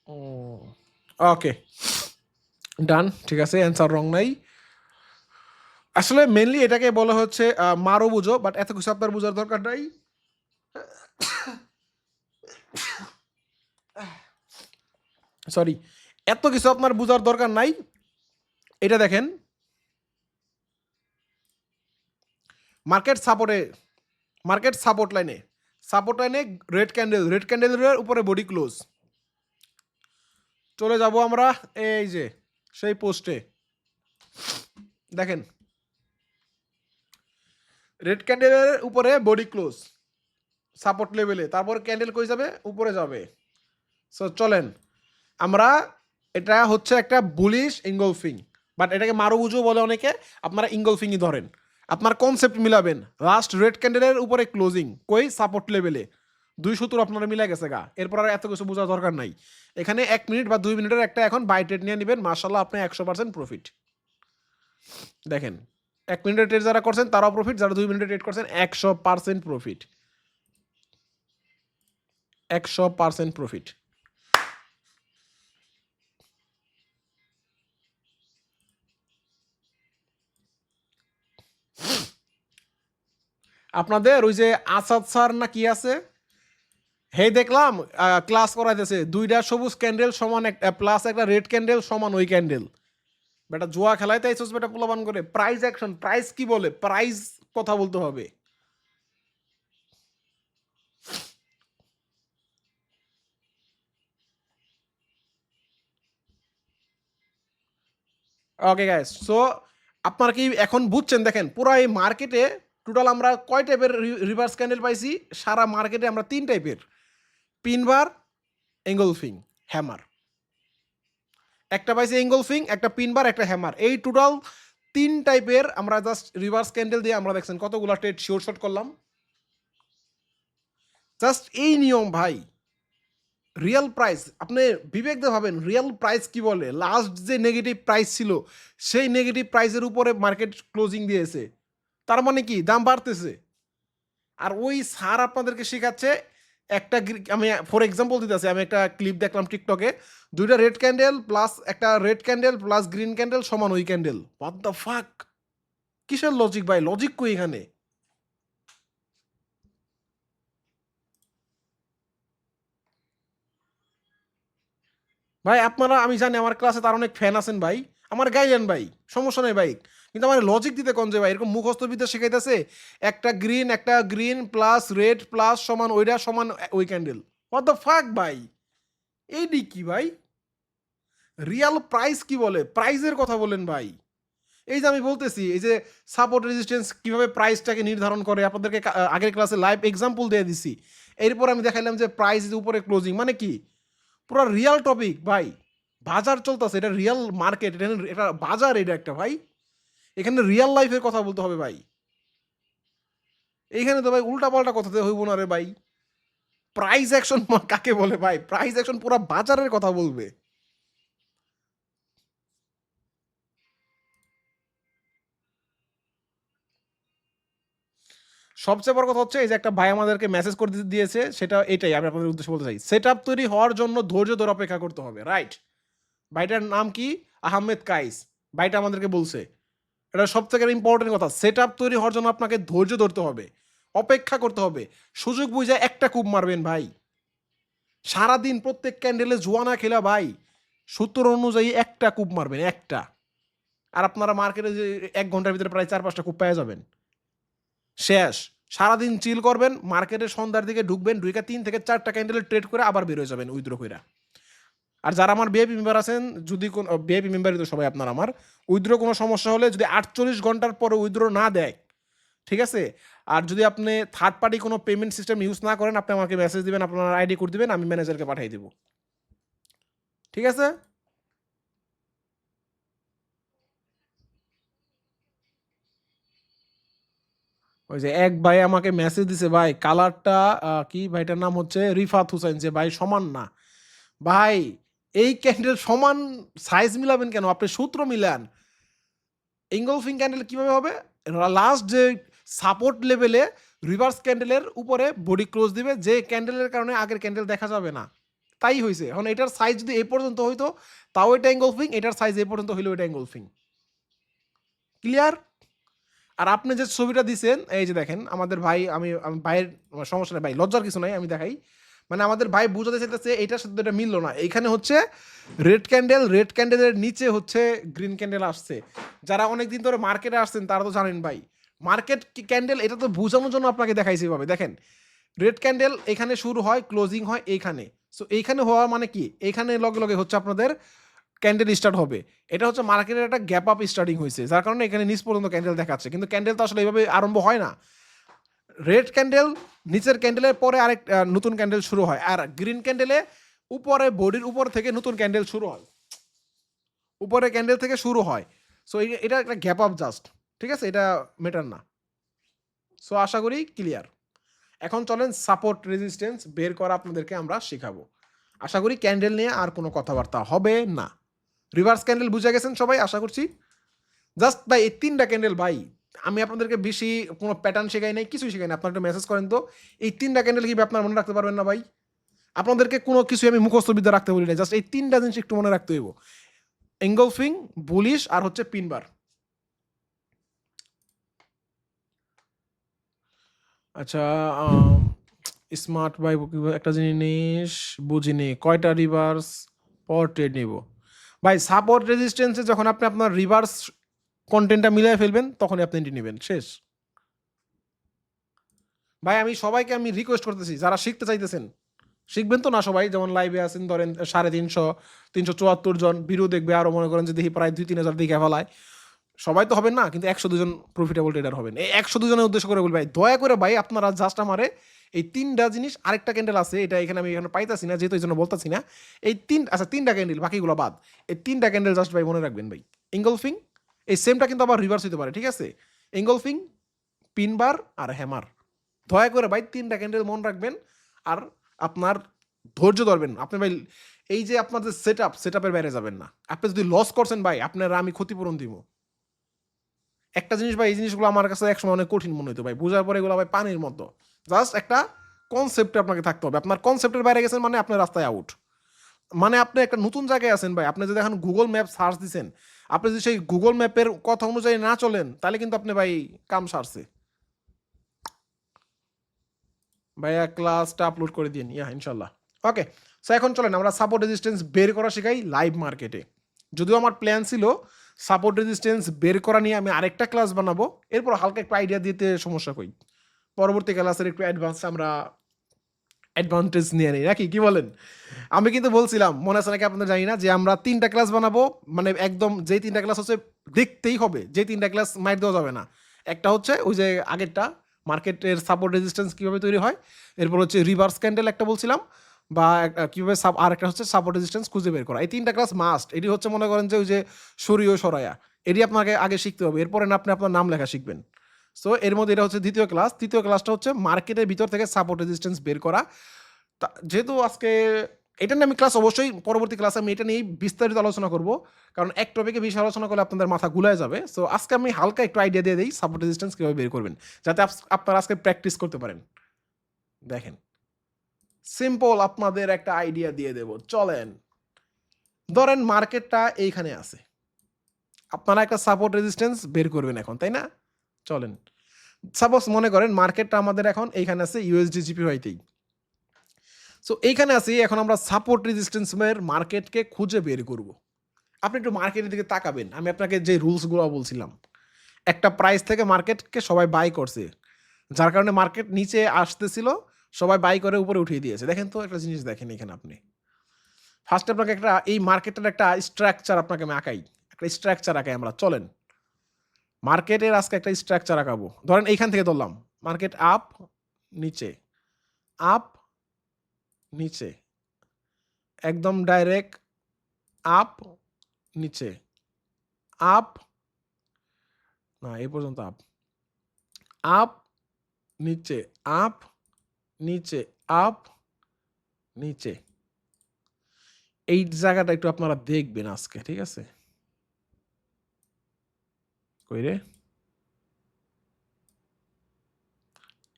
ও ওকে, ডান। ঠিক আছে, অ্যান্সার রং নাই। আসলে মেইনলি এটাকে বলা হচ্ছে মারো বুঝো, বাট এত কিছু আপনার বোঝার দরকার নাই। সরি, এত কিছু আপনার বোঝার দরকার নাই। এটা দেখেন মার্কেট সাপোর্টে, মার্কেট সাপোর্ট লাইনে রেড ক্যান্ডেলের উপরে বডি ক্লোজ। চলে যাব আমরা এই যে সেই পোস্টে। দেখেন রেড ক্যান্ডেলের উপরে বডি ক্লোজ সাপোর্ট লেভেলে, তারপর ক্যান্ডেল কই যাবে? উপরে যাবে। সো চলেন আমরা, এটা হচ্ছে একটা বুলিশ ইঙ্গলফিং, বাট এটাকে মারুবুজু বলে অনেকে। আপনারা ইঙ্গলফিংই ধরেন। আপনার কনসেপ্ট মিলাবেন। লাস্ট রেড ক্যান্ডেলের উপরে ক্লোজিং কই? সাপোর্ট লেভেলে। ২ সূত্র আপনারা মিলে গেছে গা। এরপর আর এত কিছু বোঝার দরকার নাই। এখানে ১ মিনিট বা ২ মিনিটের একটা এখন বাই ট্রেড নিয়ে নিবেন। মাশাআল্লাহ আপনি ১০০% প্রফিট। দেখেন ১ মিনিটের ট্রেড যারা করছেন তারাও প্রফিট, যারা ২ মিনিটের ট্রেড করছেন ১০০% প্রফিট। ১০০% প্রফিট। আপনাদের ওই যে আসাদ স্যার না কি আছে, হেই দেখলাম ক্লাস করাইতেছে ২ টা সবুজ ক্যান্ডেল সমান প্লাস একটা রেড ক্যান্ডেল সমান ওই ক্যান্ডেল। বেটা জুয়া খেলাইতে আইছস বেটা পোলাপান করে। প্রাইস অ্যাকশন, প্রাইস কি বলে? প্রাইস কথা বলতে হবে। ওকে গাইস, সো আপনারা কি এখন বুঝছেন? দেখেন পুরা এই মার্কেটে টোটাল আমরা কয় টাইপের রিভার্স ক্যান্ডেল পাইছি? সারা মার্কেটে আমরা ৩ টাইপের। পিন বার, এঙ্গলফিং, হ্যামার। একটা পাইছি এঙ্গলফিং, একটা পিন বার, একটা হ্যামার। এই টোটাল ৩ টাইপের আমরা জাস্ট রিভার্স ক্যান্ডেল দিয়ে আমরা দেখছেন কতগুলা ট্রেড শিওর শট করলাম। জাস্ট এই নিয়ম ভাই। রিয়েল প্রাইস আপনি বিবেক দিয়ে ভাবেন, রিয়েল প্রাইস কি বলে? লাস্ট যে নেগেটিভ প্রাইস ছিল সেই নেগেটিভ প্রাইসের উপরে মার্কেট ক্লোজিং দিয়েছে, তার মানে কি দাম বাড়তেছে। আর ওই স্যার আপনাদেরকে শেখাচ্ছে একটা আমি ফর এক্সাম্পল দিতেছি, আমি একটা ক্লিপ দেখলাম টিকটকে, দুইটা রেড ক্যান্ডেল প্লাস একটা red candle plus green candle সমান ওই ক্যান্ডেল। What the fuck? কিসের লজিক ভাই? লজিক কই এখানে? ভাই আপনারা, আমি জানি আমার ক্লাসে তার অনেক ফ্যান আছেন ভাই, আমার গাইলেন ভাই, সমস্যা নেই ভাই, কিন্তু আমার লজিক দিতে কোন যে ভাই এরকম মুখস্থ বিদ্যা শেখাইতেছে একটা গ্রিন প্লাস রেড প্লাস সমান ওইটা সমান ওই ক্যান্ডেল। হোয়াট দ্য ফাক ভাই? এই ডি কি ভাই? রিয়াল প্রাইস কি বলে? প্রাইসের কথা বলেন ভাই। এই যে আমি বলতেছি এই যে সাপোর্ট রেজিস্ট্যান্স কিভাবে প্রাইসটাকে নির্ধারণ করে, আপনাদেরকে আগের ক্লাসে লাইভ এক্সাম্পল দিয়ে দিছি। এরপর আমি দেখাইলাম যে প্রাইস উপরে ক্লোজিং মানে কি, পুরো রিয়াল টপিক ভাই। বাজার চলতেছে, এটা রিয়াল মার্কেট, এটা বাজার, এটা একটা ভাই। এখানে রিয়াল লাইফের কথা বলতে হবে ভাই। এইখানে তো ভাই উল্টা পাল্টা কথাতে হইব না রে ভাই। প্রাইস অ্যাকশন কাকে বলে ভাই? প্রাইস অ্যাকশন পুরো বাজারের কথা বলবে। সবচেয়ে বড় কথা হচ্ছে এই যে একটা ভাই আমাদেরকে মেসেজ করে দিয়েছে, সেটা এটাই আমি আপনাদের উদ্দেশ্যে বলতে চাই। সেট আপ তৈরি হওয়ার জন্য ধৈর্য ধরে অপেক্ষা করতে হবে, রাইট? ভাইটার নাম কি? আহমেদ কাইস। ভাইটা আমাদেরকে বলছে এটা সবথেকে ইম্পর্টেন্ট কথা। সেট আপ তৈরি হওয়ার জন্য আপনাকে ধৈর্য ধরতে হবে, অপেক্ষা করতে হবে। সুযোগ বুঝে একটা কূপ মারবেন ভাই। সারাদিন প্রত্যেক ক্যান্ডেলে জুয়া না খেলা ভাই, সূত্র অনুযায়ী একটা কূপ মারবেন, একটা। আর আপনারা মার্কেটে যে ১ ঘন্টার ভিতরে প্রায় ৪-৫টা কূপ পেয়ে যাবেন, শেষ। সারাদিন চিল করবেন, মার্কেটে সন্ধ্যার দিকে ঢুকবেন, ঢুকে ৩ থেকে ৪টা ক্যান্ডেলে ট্রেড করে আবার বের হয়ে যাবেন উইথড্র কইরা। আর যারা আমার ভিআইপি মেম্বার আছেন, যদি কোন ভিআইপি মেম্বারই তো সবাই আপনার আমার, উইথড্র কোনো সমস্যা হলে যদি ৪৮ ঘন্টার পরে উইথড্র না দেয়, ঠিক আছে? আর যদি আপনি থার্ড পার্টি কোনো পেমেন্ট সিস্টেম ইউজ না করেন, আপনি আমাকে মেসেজ দিবেন, আপনার আইডি কোড দিবেন, আমি ম্যানেজারকে পাঠিয়ে দিব, ঠিক আছে? ওই যে এক ভাই আমাকে মেসেজ দিছে ভাই, কালারটা কি ভাইটার নাম হচ্ছে রিফাত হুসাইন, যে ভাই সমান না। ভাই এই ক্যান্ডেল সমান সাইজ মিলাবেন কেন? আপনি সূত্র মিলান। এঙ্গলফিং ক্যান্ডেল কিভাবে হবে? লাস্ট যে সাপোর্ট লেভেলে রিভার্স ক্যান্ডেলের উপরে বডি ক্লোজ দিবে, যে ক্যান্ডেলের কারণে আগের ক্যান্ডেল দেখা যাবে না। তাই হয়েছে। এখন এটার সাইজ যদি এই পর্যন্ত হইতো তাও এটা এঙ্গলফিং, এটার সাইজ এই পর্যন্ত হইলেও এটা এঙ্গলফিং। ক্লিয়ার? আর আপনি যে ছবিটা দিছেন এই যে দেখেন আমাদের ভাই, আমি ভাইয়ের সমস্যা নেই ভাই, লজ্জার কিছু নাই, আমি দেখাই। মানে আমাদের ভাই বুঝাতে চাইতেছে এটার সাথে এটা মিললো না। এইখানে হচ্ছে রেড ক্যান্ডেলের নিচে হচ্ছে গ্রিন ক্যান্ডেল আসছে। যারা অনেকদিন ধরে মার্কেটে আসছেন তারা তো জানেন ভাই, মার্কেট ক্যান্ডেল এটা তো বোঝানোর জন্য আপনাকে দেখাইছি ভাবে। দেখেন রেড ক্যান্ডেল এখানে শুরু হয়, ক্লোজিং হয় এইখানে। সো এইখানে হওয়া মানে কি, এইখানে লগে লগে হচ্ছে আপনাদের ক্যান্ডেল স্টার্ট হবে। এটা হচ্ছে মার্কেটের একটা গ্যাপ আপ স্টার্টিং হয়েছে, যার কারণে এখানে নিচ পর্যন্ত ক্যান্ডেল দেখাচ্ছে, কিন্তু ক্যান্ডেল তো আসলে এইভাবে আরম্ভ হয় না। রেড ক্যান্ডেল নিচের ক্যান্ডেলের পরে আরেক নতুন ক্যান্ডেল শুরু হয়, আর গ্রিন ক্যান্ডেলে উপরে বডির উপর থেকে নতুন ক্যান্ডেল শুরু হয়, উপরে ক্যান্ডেল থেকে শুরু হয়। সো এটা একটা গ্যাপ আপ জাস্ট, ঠিক আছে? এটা মেটার না। সো আশা করি ক্লিয়ার। এখন চলেন সাপোর্ট রেজিস্ট্যান্স বের করা আপনাদেরকে আমরা শেখাবো। আশা করি ক্যান্ডেল নিয়ে আর কোনো কথাবার্তা হবে না। রিভার্স ক্যান্ডেল বুঝে গেছেন সবাই আশা করছি। জাস্ট ভাই এই ৩টা ক্যান্ডেল ভাই, আমি আপনাদেরকে বেশি কোনো প্যাটার্ন শেখাই নাই, কিছুই শেখাই না। আপনারা একটু মেসেজ করেন তো এই ৩টা ক্যান্ডেল কি আপনার মনে রাখতে পারবেন না ভাই? আপনাদেরকে কোনো কিছু আমি মুখস্থ বিদ্যা রাখতে বলি না, জাস্ট এই ৩টা জিনিস একটু মনে রাখতে হইব। এঙ্গলফিং, বুলিশ আর হচ্ছে পিনবার। আচ্ছা, স্মার্ট ভাই একটা জিনিস বুঝিনি, কয়টা রিভার্স পর ট্রেড নিব? ভাই সাপোর্ট রেজিস্ট্যান্সে যখন আপনি আপনার রিভার্স কন্টেন্টটা মিলিয়ে ফেলবেন তখনই আপনি এন্ট্রি নেবেন, শেষ। ভাই আমি সবাইকে আমি রিকোয়েস্ট করতেছি, যারা শিখতে চাইতেছেন, শিখবেন তো না সবাই? যেমন লাইভে আছেন ধরেন 350 374 জন, ভিডিও দেখবে আরও মনে করেন যে দেখি প্রায় 2-3 হাজার দেখে ফেলায়। সবাই তো হবেন না, কিন্তু 102 জন প্রফিটেবল ট্রেডার হবেন। এই 102 জনের উদ্দেশ্য করে বলি ভাই, দয়া করে ভাই আপনারা জাস্ট আমারে এই 3টা জিনিস, আরেকটা ক্যান্ডেল আছে এটা এখানে আমি এখানে পাইতাছি না, যেহেতু এই জন্য বলতাছি না। এই 3টা ক্যান্ডেল, বাকিগুলো বাদ। এই 3টা ক্যান্ডেল জাস্ট ভাই মনে রাখবেন ভাই। এঙ্গলফিং, এই সেমটা কিন্তু আবার রিভার্স হতে পারে, ঠিক আছে? এঙ্গলফিং, পিনবার আর হ্যামার। দয়া করে ভাই 3টা ক্যান্ডেল মনে রাখবেন, আর আপনার ধৈর্য ধরবেন। আপনি ভাই এই যে আপনাদের সেটআপের বাইরে যাবেন না। আপনি যদি লস করছেন ভাই, আপনারা আমি ক্ষতিপূরণ দিব। একটা জিনিস ভাই, এই জিনিসগুলো আমার কাছে একসময় অনেক কঠিন মনে হতো ভাই, বোঝার পরে এগুলো ভাই পানির মতো। জাস্ট একটা কনসেপ্টে আপনাকে থাকতে হবে। আপনার কনসেপ্টের বাইরে গেছেন মানে আপনার রাস্তায় আউট। মানে আপনি একটা নতুন জায়গায় আছেন ভাই, আপনি যদি এখন গুগল ম্যাপ সার্চ দিচ্ছেন, আপনি যদি সেই গুগল ম্যাপের কথা অনুযায়ী না চলেন, তাহলে কিন্তু আপনি ভাই কাম সারছে। ভাইয়া ক্লাসটা আপলোড করে দিন, ইনশাল্লাহ। ওকে, সো এখন চলেন আমরা সাপোর্ট রেজিস্ট্যান্স বের করা শেখাই লাইভ মার্কেটে। যদিও আমার প্ল্যান ছিল সাপোর্ট রেজিস্ট্যান্স বের করা নিয়ে আমি আরেকটা ক্লাস বানাবো, এরপর হালকা একটু আইডিয়া দিতে সমস্যা কই, পরবর্তী ক্লাসের একটু আমরা অ্যাডভান্টেজ নিয়ে নিই নাকি, কি বলেন? আমি কিন্তু বলছিলাম, মনে আছে নাকি আপনাদের জানি না, যে আমরা 3টা ক্লাস বানাবো, মানে একদম যেই 3টা ক্লাস হচ্ছে দেখতেই হবে, যে 3টা ক্লাস মাইট দেওয়া যাবে না। একটা হচ্ছে ওই যে আগেরটা, মার্কেটের সাপোর্ট রেজিস্ট্যান্স কীভাবে তৈরি হয়, এরপর হচ্ছে রিভার্স ক্যান্ডেল একটা বলছিলাম, বা কীভাবে আর একটা হচ্ছে সাপোর্ট রেজিস্ট্যান্স খুঁজে বের করা। এই 3টা ক্লাস মাস্ট। এটি হচ্ছে মনে করেন যে ওই যে সরিয় সরায়া, এটি আপনাকে আগে শিখতে হবে, এরপরে না আপনি আপনার নাম লেখা শিখবেন। সো এর মধ্যে এটা হচ্ছে দ্বিতীয় ক্লাস। তৃতীয় ক্লাসটা হচ্ছে মার্কেটের ভিতর থেকে সাপোর্ট রেজিস্ট্যান্স বের করা। যেহেতু আজকে এটা নিয়ে আমি ক্লাস, অবশ্যই পরবর্তী ক্লাসে আমি এটা নিয়েই বিস্তারিত আলোচনা করব, কারণ এক টপিকে বেশি আলোচনা করলে আপনাদের মাথা গুলায় যাবে। সো আজকে আমি হালকা একটু আইডিয়া দিয়ে দিই সাপোর্ট রেজিস্ট্যান্স কীভাবে বের করবেন, যাতে আপনারা আজকে প্র্যাকটিস করতে পারেন। দেখেন, সিম্পল আপনাদের একটা আইডিয়া দিয়ে দেব, চলেন। ধরেন মার্কেটটা এইখানে আছে, আপনারা একটা সাপোর্ট রেজিস্ট্যান্স বের করবেন এখন, তাই না? চলেন, সাপোজ মনে করেন মার্কেটটা আমাদের এখন এইখানে আছে ইউএসডি জিপিওয়াইতেই। সো এইখানে আছি, এখন আমরা সাপোর্ট রেজিস্ট্যান্সের মার্কেটকে খুঁজে বের করব। আপনি একটু মার্কেটের দিকে তাকাবেন, আমি আপনাকে যে রুলসগুলো বলছিলাম। একটা প্রাইস থেকে মার্কেটকে সবাই বাই করছে, যার কারণে মার্কেট নিচে আসতেছিল, সবাই বাই করে উপরে উঠিয়ে দিয়েছে। দেখেন তো একটা জিনিস, দেখেন এখানে আপনি ফার্স্টে আপনাকে একটা এই মার্কেটের একটা স্ট্রাকচার আপনাকে আমি আঁকাই, একটা স্ট্রাকচার আঁকাই আমরা। চলেন মার্কেটের আজকে একটা স্ট্রাকচার আঁকাবো। ধরেন এইখান থেকে ধরলাম মার্কেট আপ, নিচে, আপ, নিচে, একদম ডাইরেক্ট আপ, নিচে, আপ, না এই পর্যন্ত আপ, আপ, নিচে, আপ, নিচে, আপ, নিচে। এই জায়গাটা একটু আপনারা দেখবেন আজকে, ঠিক আছে? কই রে,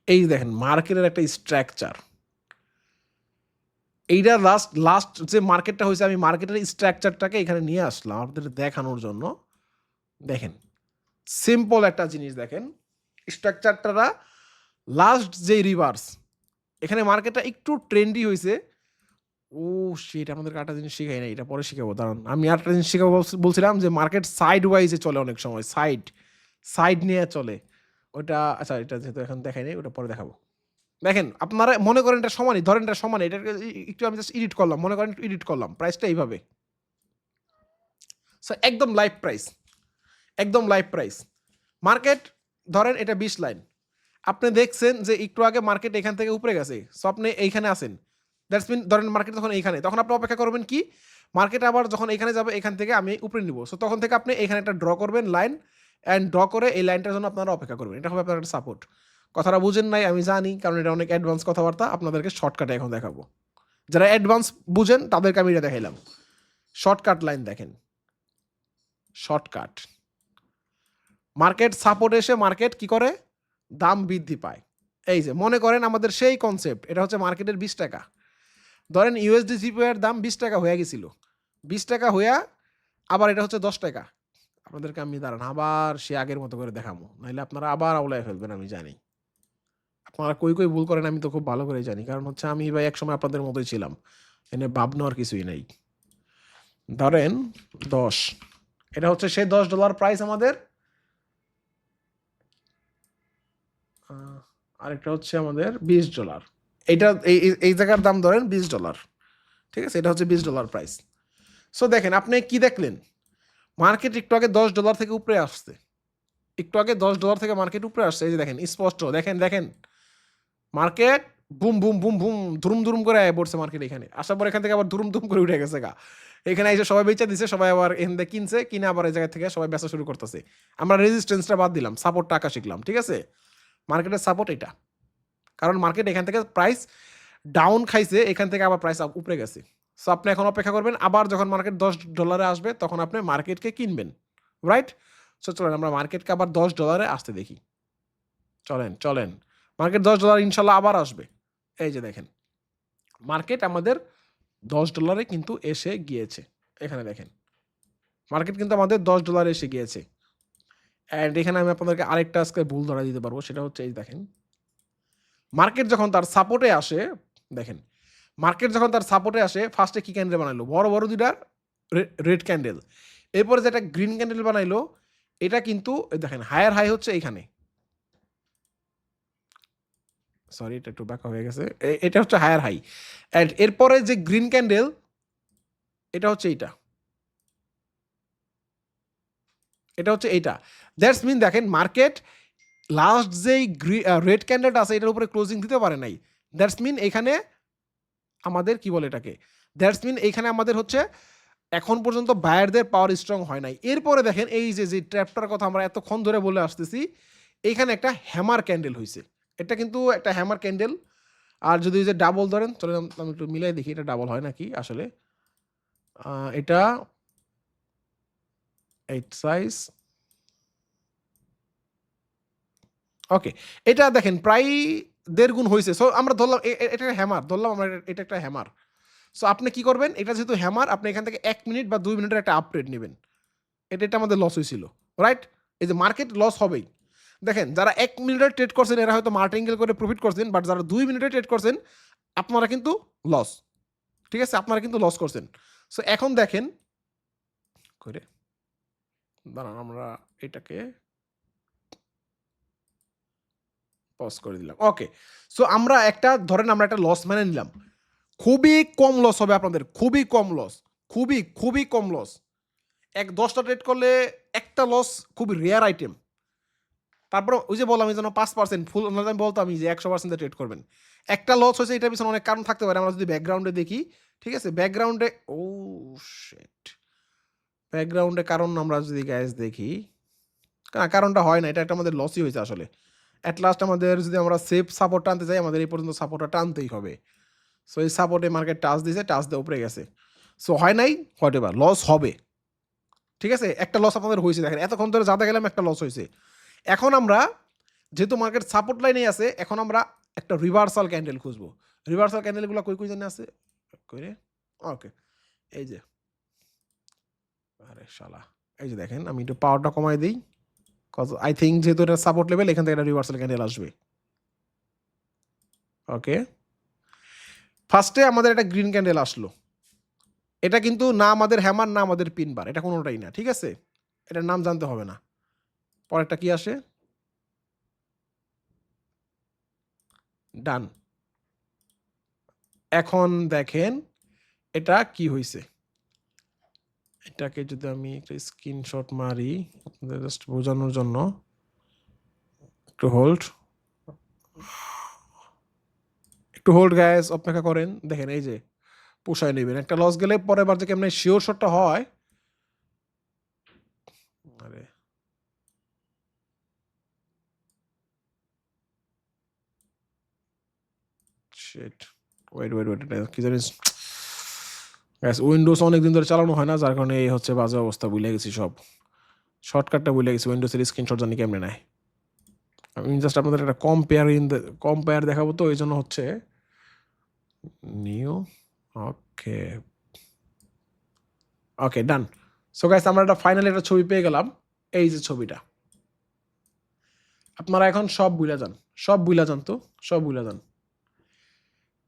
এই দেখেন মার্কেটের একটা স্ট্রাকচার। এইটা লাস্ট যে মার্কেটটা হয়েছে, আমি মার্কেটের স্ট্রাকচারটাকে এখানে নিয়ে আসলাম আপনাদের দেখানোর জন্য। দেখেন সিম্পল একটা জিনিস, দেখেন স্ট্রাকচারটা লাস্ট যে রিভার্স, এখানে মার্কেটটা একটু ট্রেন্ডি হয়েছে। ও শিট, আমাদের একটা জিনিস শিখাই না, এটা পরে শিখাবো, দাঁড়ান। আমি আরেকটা জিনিস শিখাবো বলছিলাম, যে মার্কেট সাইড ওয়াইজে চলে অনেক সময়, সাইড নিয়ে চলে ওটা। আচ্ছা, এটা যেহেতু এখন দেখাই নাই, ওটা পরে দেখাবো। দেখেন আপনারা মনে করেন এটা সমানই, ধরেন এটা সমানই, এটা একটু আমি জাস্ট এডিট করলাম, মনে করেন একটু এডিট করলাম প্রাইসটা এইভাবে। সো একদম লাইভ প্রাইস, একদম লাইভ প্রাইস। মার্কেট ধরেন এটা 20 লাইন, আপনি দেখছেন যে একটু আগে মার্কেট এখান থেকে উপরে গেছে, সো আপনি এইখানে আছেন। দ্যাটস মিন ধরেন মার্কেট তখন এইখানে, তখন আপনি অপেক্ষা করবেন কি, মার্কেট আবার যখন এখানে যাবে, এখান থেকে আমি উপরে নিব। সো তখন থেকে আপনি এখানে একটা ড্র করবেন লাইন, অ্যান্ড ড্র করে এই লাইনটার জন্য আপনারা অপেক্ষা করবেন। এটা হবে আপনার একটা সাপোর্ট। কথাটা বুঝেন নাই আমি জানি, কারণ এটা অনেক অ্যাডভান্স কথাবার্তা, আপনাদেরকে শর্টকাটে এখন দেখাবো। যারা অ্যাডভান্স বুঝেন তাদেরকে আমি এটা দেখাইলাম। শর্টকাট লাইন দেখেন, শর্টকাট। মার্কেট সাপোর্ট এসে মার্কেট কি করে, দাম বৃদ্ধি পায়। এই যে মনে করেন আমাদের সেই কনসেপ্ট, এটা হচ্ছে মার্কেটের 20 টাকা। ধরেন ইউএসডি জিপিওয়ার দাম 20 টাকা হয়ে গেছিল, 20 টাকা হইয়া আবার এটা হচ্ছে 10 টাকা। আপনাদেরকে আমি দাঁড়ান আবার সে আগের মতো করে দেখাবো, নাহলে আপনারা আবার আউলায় ফেলবেন, আমি জানি। আপনারা কই ভুল করেন আমি তো খুব ভালো করেই জানি, কারণ হচ্ছে আমি ভাই একসময় আপনাদের মতোই ছিলাম, এনে ভাবনার কিছুই নেই। ধরেন 10, এটা হচ্ছে সেই $10 প্রাইস আমাদের। আরেকটা হচ্ছে আমাদের $20। এইটা এই জায়গার দাম ধরেন $20, ঠিক আছে? এটা হচ্ছে $20 প্রাইস। সো দেখেন আপনি কি দেখলেন, মার্কেট একটু আগে $10 থেকে উপরে আসছে, একটু আগে $10 থেকে মার্কেট উপরে আসছে, এই যে দেখেন স্পষ্ট, দেখেন দেখেন market boom boom boom boom ধুরুম ধুরুম করে আয় পড়ছে মার্কেট, এখানে আসার পর এখান থেকে আবার ধুরুম ধুম করে উঠে গেছে গা, এখানে এসে সবাই বেচে দিছে, সবাই আবার এখান থেকে কিনছে, কিনে আবার এই জায়গা থেকে সবাই বেচা শুরু করতেছে। আমরা রেজিস্ট্যান্সটা বাদ দিলাম, সাপোর্টটা আঁকা শিখলাম, ঠিক আছে? মার্কেটের সাপোর্ট এটা, কারণ মার্কেট এখান থেকে প্রাইস ডাউন খাইছে, এখান থেকে আবার প্রাইস উপরে গেছে। সো আপনি এখন অপেক্ষা করবেন, আবার যখন মার্কেট $10 আসবে তখন আপনি মার্কেটকে কিনবেন, রাইট? সো চলেন আমরা মার্কেটকে আবার $10 আসতে দেখি, চলেন চলেন, মার্কেট $10 ইনশাল্লাহ আবার আসবে। এই যে দেখেন মার্কেট আমাদের $10 কিন্তু এসে গিয়েছে, এখানে দেখেন মার্কেট কিন্তু আমাদের $10 এসে গিয়েছে। অ্যান্ড এখানে আমি আপনাদেরকে আরেকটা আজকে ভুল ধরা দিতে পারবো, সেটা হচ্ছে এই দেখেন মার্কেট যখন তার সাপোর্টে আসে, দেখেন মার্কেট যখন তার সাপোর্টে আসে ফার্স্টে কি ক্যান্ডেল বানাইলো, বড় বড় দুইটার রেড ক্যান্ডেল, এরপরে যেটা গ্রিন ক্যান্ডেল বানাইলো, এটা কিন্তু দেখেন হায়ার হাই হচ্ছে এইখানে, সরি এটা একটু বাঁকা হয়ে গেছে, এটা হচ্ছে হায়ার হাই, অ্যান্ড এরপরে যে গ্রিন ক্যান্ডেল এটা হচ্ছে এইটা, এটা হচ্ছে এইটা। দ্যাটস মিন দেখেন মার্কেট লাস্ট যেই রেড ক্যান্ডেলটা আছে এটার উপরে ক্লোজিং দিতে পারে নাই, দ্যাটস মিন এখানে আমাদের কি বলে এটাকে, দ্যাটস মিন এইখানে আমাদের হচ্ছে এখন পর্যন্ত বায়ারদের পাওয়ার স্ট্রং হয় নাই। এরপরে দেখেন এই যে যে ট্র্যাপটার কথা আমরা এতক্ষণ ধরে বলে আসতেছি, এইখানে একটা হ্যামার ক্যান্ডেল হয়েছে, এটা কিন্তু একটা হ্যামার ক্যান্ডেল। আর যদি যে ডাবল ধরেন, চলে আমি একটু মিলাই দেখি এটা ডাবল হয় নাকি আসলে, এটা এইট সাইজ, ওকে, এটা দেখেন প্রায় 1.5 গুণ হয়েছে। সো আমরা ধরলাম এটা হ্যামার, ধরলাম আমরা এটা একটা হ্যামার। সো আপনি কি করবেন, এটা যেহেতু হ্যামার আপনি এখান থেকে 1 মিনিট বা 2 মিনিটের একটা আপট্রেড নেবেন, এটা আমাদের লস হয়েছিল, রাইট? এই যে মার্কেট লস হবেই, দেখেন যারা 1 মিনিটের ট্রেড করছেন এরা হয়তো মার্টিঙ্গেল করে প্রফিট করছেন, বাট যারা 2 মিনিটে ট্রেড করছেন আপনারা কিন্তু লস, ঠিক আছে, আপনারা কিন্তু লস করছেন। সো এখন দেখেন করে দাঁড়ান আমরা এটাকে পজ করে দিলাম, ওকে। সো আমরা একটা ধরেন আমরা একটা লস মেনে নিলাম, খুবই কম লস হবে আপনাদের, খুবই কম লস, খুবই খুবই কম লস, 10টা ট্রেড করলে একটা লস খুবই রেয়ার আইটেম। তারপর ওই যে বললাম এই জন্য 5% ফুল আমি বলতাম যে 100% ট্রেড করবেন, একটা লস হয়েছে এটার পিছনে অনেক কারণ থাকতে পারে, আমরা যদি ব্যাকগ্রাউন্ডে দেখি, ঠিক আছে, ব্যাকগ্রাউন্ডে ও শিট, ব্যাকগ্রাউন্ডে কারণ আমরা যদি গ্যাস দেখি, কারণটা হয় না, এটা একটা আমাদের লসই হয়েছে আসলে। অ্যাট লাস্ট আমাদের যদি আমরা সেফ সাপোর্ট টানতে চাই আমাদের এই পর্যন্ত সাপোর্টটা টানতেই হবে। সো এই সাপোর্টে মার্কেট টাচ দিয়েছে, টাচ দিয়ে উপরে গেছে, সো হয় নাই, হোয়াট এভার লস হবে, ঠিক আছে, একটা লস আপনাদের হয়েছে, দেখেন এতক্ষণ ধরে যাতে গেলাম একটা লস হয়েছে। এখন আমরা যেহেতু মার্কেট সাপোর্ট লাইনেই আছে, এখন আমরা একটা রিভার্সাল ক্যান্ডেল খুঁজবো। রিভার্সাল ক্যান্ডেলগুলো কই কই জানে আছে কই রে, ওকে, এই যে, আরে শালা, এই যে দেখেন আমি একটু পাওয়ারটা কমাই দিই, কজ আই থিঙ্ক যেহেতু এটা সাপোর্ট লেভেল এখান থেকে একটা রিভার্সাল ক্যান্ডেল আসবে, ওকে। ফার্স্টে আমাদের একটা গ্রিন ক্যান্ডেল আসলো, এটা কিন্তু না আমাদের হ্যামার না আমাদের পিনবার, এটা কোনোটাই না, ঠিক আছে, এটার নাম জানতে হবে না। পরেরটা কি আসে, ডান। এখন দেখেন এটা কি হয়েছে, এটাকে যদি আমি একটা স্ক্রিনশট মারি আপনাদের জাস্ট বোঝানোর জন্য, একটু হোল্ড, একটু হোল্ড গাইস, অপেক্ষা করেন, দেখেন এই যে পোষায় নেবেন, একটা লস গেলে পরের বার যে কেমন শিওর শটটা হয়, আরে শিট, ওয়েট ওয়েট ওয়েট, এটা কি জানিস গাইস, উইন্ডোজ অনেকদিন ধরে চালানো হয় না যার কারণে এই হচ্ছে বাজে অবস্থা, ভুলে গেছি সব, শর্টকাটটা ভুলে গেছি, উইন্ডোজের স্ক্রিনশট জানি কেমনে নেয়। আমি জাস্ট আপনাদের একটা কম্পেয়ার দেখাবো, তো এই জন্য হচ্ছে নিউ, ওকে ওকে ডান। সো গাইস আমরা একটা ফাইনালি একটা ছবি পেয়ে গেলাম, এই যে ছবিটা, আপনারা এখন সব ভুলে যান, সব ভুলে যান, তো সব ভুলে যান।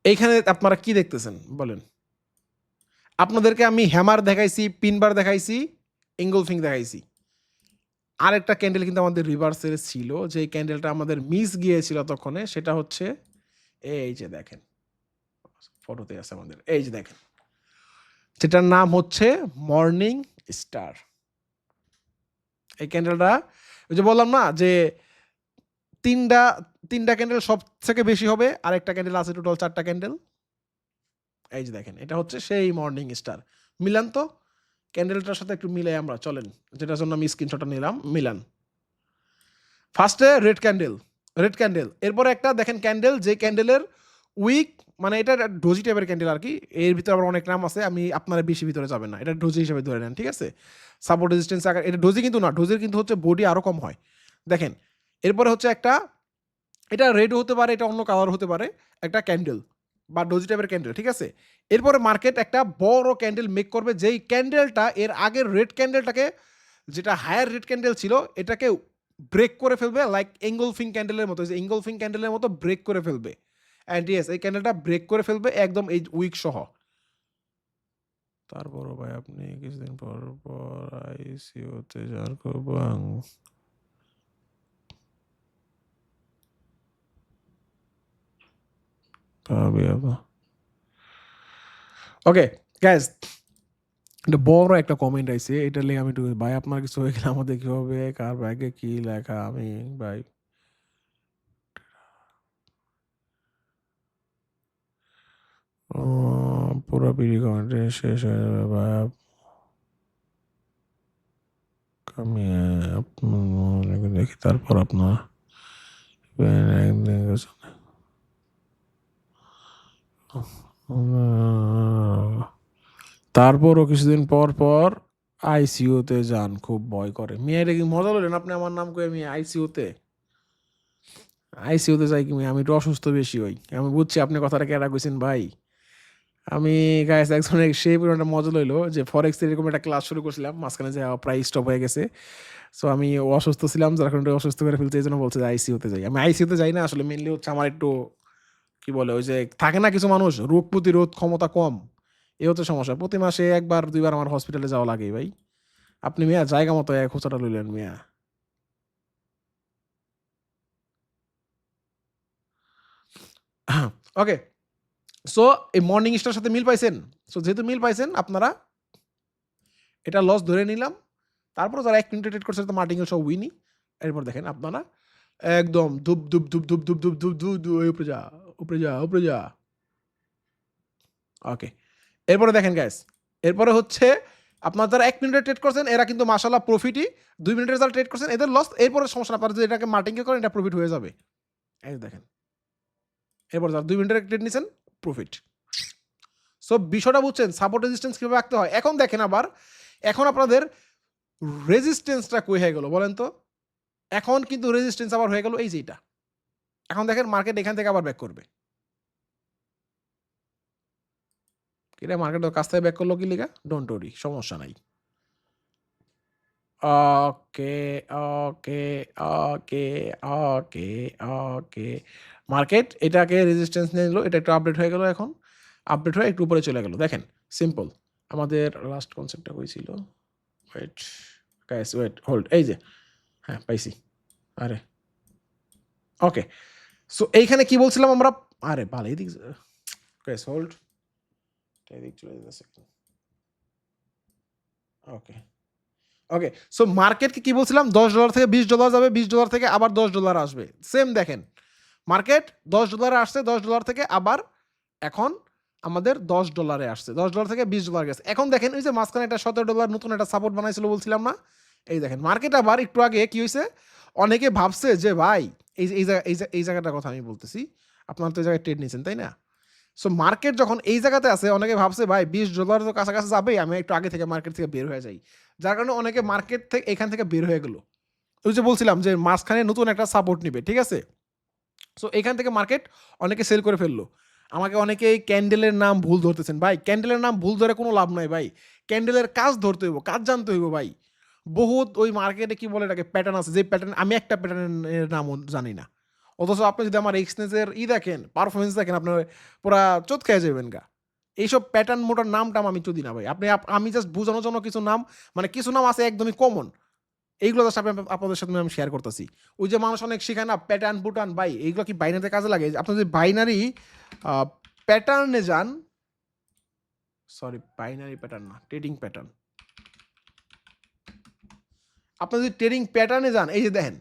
এইখানে আপনারা কি দেখতেছেন বলেন, আপনাদেরকে আমি হ্যামার দেখাইছি, পিনবার দেখাইছি, এঙ্গলফিং দেখাইছি, আরেকটা ক্যান্ডেল কিন্তু আমাদের রিভার্সের ছিল, যে ক্যান্ডেলটা আমাদের মিস গিয়েছিল তখনে, সেটা হচ্ছে এই যে দেখেন ফটোতে আছে আমাদের, এই যে দেখেন, যেটার নাম হচ্ছে মর্নিং স্টার, এই ক্যান্ডেলটা ওই যে বললাম না যে তিনটা তিনটা ক্যান্ডেল সব থেকে বেশি হবে, আর একটা ক্যান্ডেল আছে টোটাল 4টা ক্যান্ডেল। এই যে দেখেন এটা হচ্ছে সেই মর্নিং স্টার। মিলান তো ক্যান্ডেলটার সাথে একটু মিলাই আমরা, চলেন, যেটার জন্য আমি স্ক্রিনশটটা নিলাম, মিলান। ফার্স্টে রেড ক্যান্ডেল, এরপরে একটা দেখেন ক্যান্ডেল, যে ক্যান্ডেলের উইক, মানে এটা ডোজি টাইপের ক্যান্ডেল আর কি, এর ভিতরে আবার অনেক নাম আছে, আমি আপনারা বেশি ভিতরে যাবেন না, এটা ডোজি হিসেবে ধরে নেন, ঠিক আছে। সাপোর্ট রেজিস্ট্যান্স আকার, এটা ডোজি কিন্তু না, ডোজির কিন্তু হচ্ছে বডি আরও কম হয়। দেখেন এরপরে হচ্ছে একটা, এটা রেড হতে পারে, এটা অন্য কালার হতে পারে, একটা ক্যান্ডেল বা ডোজি টাইপের ক্যান্ডেল, ঠিক আছে। এরপরে মার্কেট একটা বড় ক্যান্ডেল মেক করবে, যেই ক্যান্ডেলটা এর আগের রেড ক্যান্ডেলটাকে, যেটা হায়ার রেড ক্যান্ডেল ছিল, এটাকে ব্রেক করে ফেলবে, লাইক এঙ্গলফিং ক্যান্ডেলের মতো, যে এঙ্গলফিং ক্যান্ডেলের মতো ব্রেক করে ফেলবে। অ্যান্ড ইয়েস, এই ক্যান্ডেলটা ব্রেক করে ফেলবে একদম এই উইক সহ। তারপরও ভাই আপনি কিছুদিন পর পর আইসিইউতে যান করবেন। ওকে গাইজ, এটা বড় একটা কমেন্ট আইছে, এটা লিখে আমি একটু, ভাই আপনার কিছু হয়ে গেলে আমাদের কি হবে, কার ব্যাগে কি লেখা, আমি ভাই পুরো বিড়ি কমেন্ট শেষ হয়ে যাবে ভাই। আমি দেখি তারপর আপনার তারপরও কিছুদিন পর পর আইসিইউতে যান, খুব ভয় করে। মিয়া এটা কি মজা বললেন আপনি আমার নাম করে, মিয়া আইসিইউতে যাই কি মিয়া, আমি একটু অসুস্থ বেশি হই, আমি বুঝছি আপনি কথাটা কেটা কইছেন ভাই। আমি গাইস একজনের সেই পরিমাণটা মজা লইলো যে ফরেক্স এরকম একটা ক্লাস শুরু করছিলাম, মাঝখানে যে প্রায় স্টপ হয়ে গেছে। সো আমি অসুস্থ ছিলাম, যার কারণে অসুস্থ করে ফেলতে, এই জন্য বলছে যে আইসিইউতে যাই। আমি আইসিইউতে যাই না আসলে, মেনলি হচ্ছে আমার একটু কি বলে, ওই যে থাকে না কিছু মানুষ রোগ প্রতিরোধ ক্ষমতা কম, এই হচ্ছে সমস্যা। প্রতি মাসে 1-2 বার আমার হসপিটালে যাওয়া লাগে ভাই। আপনি মিয়া জায়গা মতো এক খোঁচাটা লইলেন মিয়া। ওকে, সো এই মর্নিং স্টার সাথে মিল পাইছেন। সো যেহেতু মিল পাইছেন আপনারা, এটা লস ধরে নিলাম। তারপর যারা 1 মিনিটে ট্রেড করছে তো মার্টিঙ্গেল সব উইনি। এরপর দেখেন আপনারা একদম ধুপ ধুপ ধুপ ধুপ ধুপ ধুপ ধুপ ধুপ ধুপ উপরে যা, উপরে যা, উপরে যা। ওকে, এরপরে দেখেন গাইস, এরপরে হচ্ছে আপনার যারা 1 মিনিটে ট্রেড করছেন এরা কিন্তু মাশাল্লাহ প্রফিটই, 2 মিনিটের যারা ট্রেড করছেন এদের লস। এরপরে সমস্যা না, আপনারা যদি এটাকে মার্টিঙ্গে করেন এটা প্রফিট হয়ে যাবে। এই দেখেন, এরপর যারা 2 মিনিটের ট্রেড নিছেন প্রফিট। সো বিষয়টা বুঝছেন, সাপোর্ট রেজিস্ট্যান্স কীভাবে রাখতে হয়। এখন দেখেন আবার, এখন আপনাদের রেজিস্ট্যান্সটা কই হয়ে গেল বলেন তো। এখন কিন্তু রেজিস্ট্যান্স আবার হয়ে গেল এই যে এটা। এখন দেখেন মার্কেট এখান থেকে আবার ব্যাক করবে। কিরে মার্কেট কাছ থেকে ব্যাক করলো কি লিগা, ডোন্ট ওরি, সমস্যা নাই। ওকে, ওকে, ওকে, ওকে, ওকে। মার্কেট এটাকে রেজিস্ট্যান্স নিয়ে নিল, এটা একটু আপডেট হয়ে গেল, এখন আপডেট হয়ে একটু উপরে চলে গেল। দেখেন সিম্পল, আমাদের লাস্ট কনসেপ্টটা হয়েছিল, ওয়েট গাইস, ওয়েট হোল্ড, এই যে হ্যাঁ পাইছি। আরে ওকে, সো এইখানে কি বলছিলাম আমরা, আরে ভালো এদিক গাইস হোল্ড, এদিক চলে যেতেছে। ওকে, ওকে, সো মার্কেটকে কি বলছিলাম, $10 থেকে $20 যাবে, $20 থেকে আবার $10 আসবে। সেম দেখেন মার্কেট $10 আসছে, $10 থেকে আবার এখন আমাদের $10 আসছে, $10 থেকে $20 গেছে। এখন দেখেন ওই যে মাঝখানে একটা $17 নতুন একটা সাপোর্ট বানাইছিল বলছিলাম না, এই দেখেন মার্কেট আবার একটু আগে কি হয়েছে, অনেকে ভাবছে যে ভাই এই যে এই জায়গাটার কথা আমি বলতেছি, আপনারা তো এই জায়গায় ট্রেড নিয়েছেন তাই না। সো মার্কেট যখন এই জায়গাতে আছে অনেকে ভাবছে ভাই $20 তো কাছাকাছি যাবে, আমি একটু আগে থেকে মার্কেট থেকে বের হয়ে যাই, যার কারণে অনেকে মার্কেট থেকে এখান থেকে বের হয়ে গেল। ওই যে বলছিলাম যে মাঝখানে নতুন একটা সাপোর্ট নিবে, ঠিক আছে। সো এখান থেকে মার্কেট অনেকে সেল করে ফেললো। আমাকে অনেকে এই ক্যান্ডেলের নাম ভুল ধরতেছেন, ভাই ক্যান্ডেলের নাম ভুল ধরে কোনো লাভ নাই ভাই, ক্যান্ডেলের কাজ ধরতে হইব, কাজ জানতে হইব ভাই। বহুত ওই মার্কেটে কি বলে এটাকে প্যাটার্ন আছে, যে প্যাটার্ন আমি একটা প্যাটার্নের নামও জানি না, অথচ আপনি যদি আমার এক্সচেঞ্জের দেখেন, পারফরমেন্স দেখেন, আপনার পুরা চোট খেয়ে যাবেন গা। এইসব প্যাটার্ন মোটার নাম টাম আমি চুদি না ভাই, আপনি আমি জাস্ট বোঝানোর জন্য কিছু নাম, মানে কিছু নাম আছে একদমই কমন, এইগুলো জাস্ট আপনাদের সাথে আমি শেয়ার করতেছি। ওই যে মানুষ অনেক শেখায় না প্যাটার্ন বুটার্ন, ভাই এইগুলো কি বাইনারিতে কাজে লাগে। আপনি যদি বাইনারি প্যাটার্নে যান, সরি বাইনারি প্যাটার্ন না, ট্রেডিং প্যাটার্ন, আপনারা যদি ট্রেডিং প্যাটার্নে যান, এই যে দেখেন,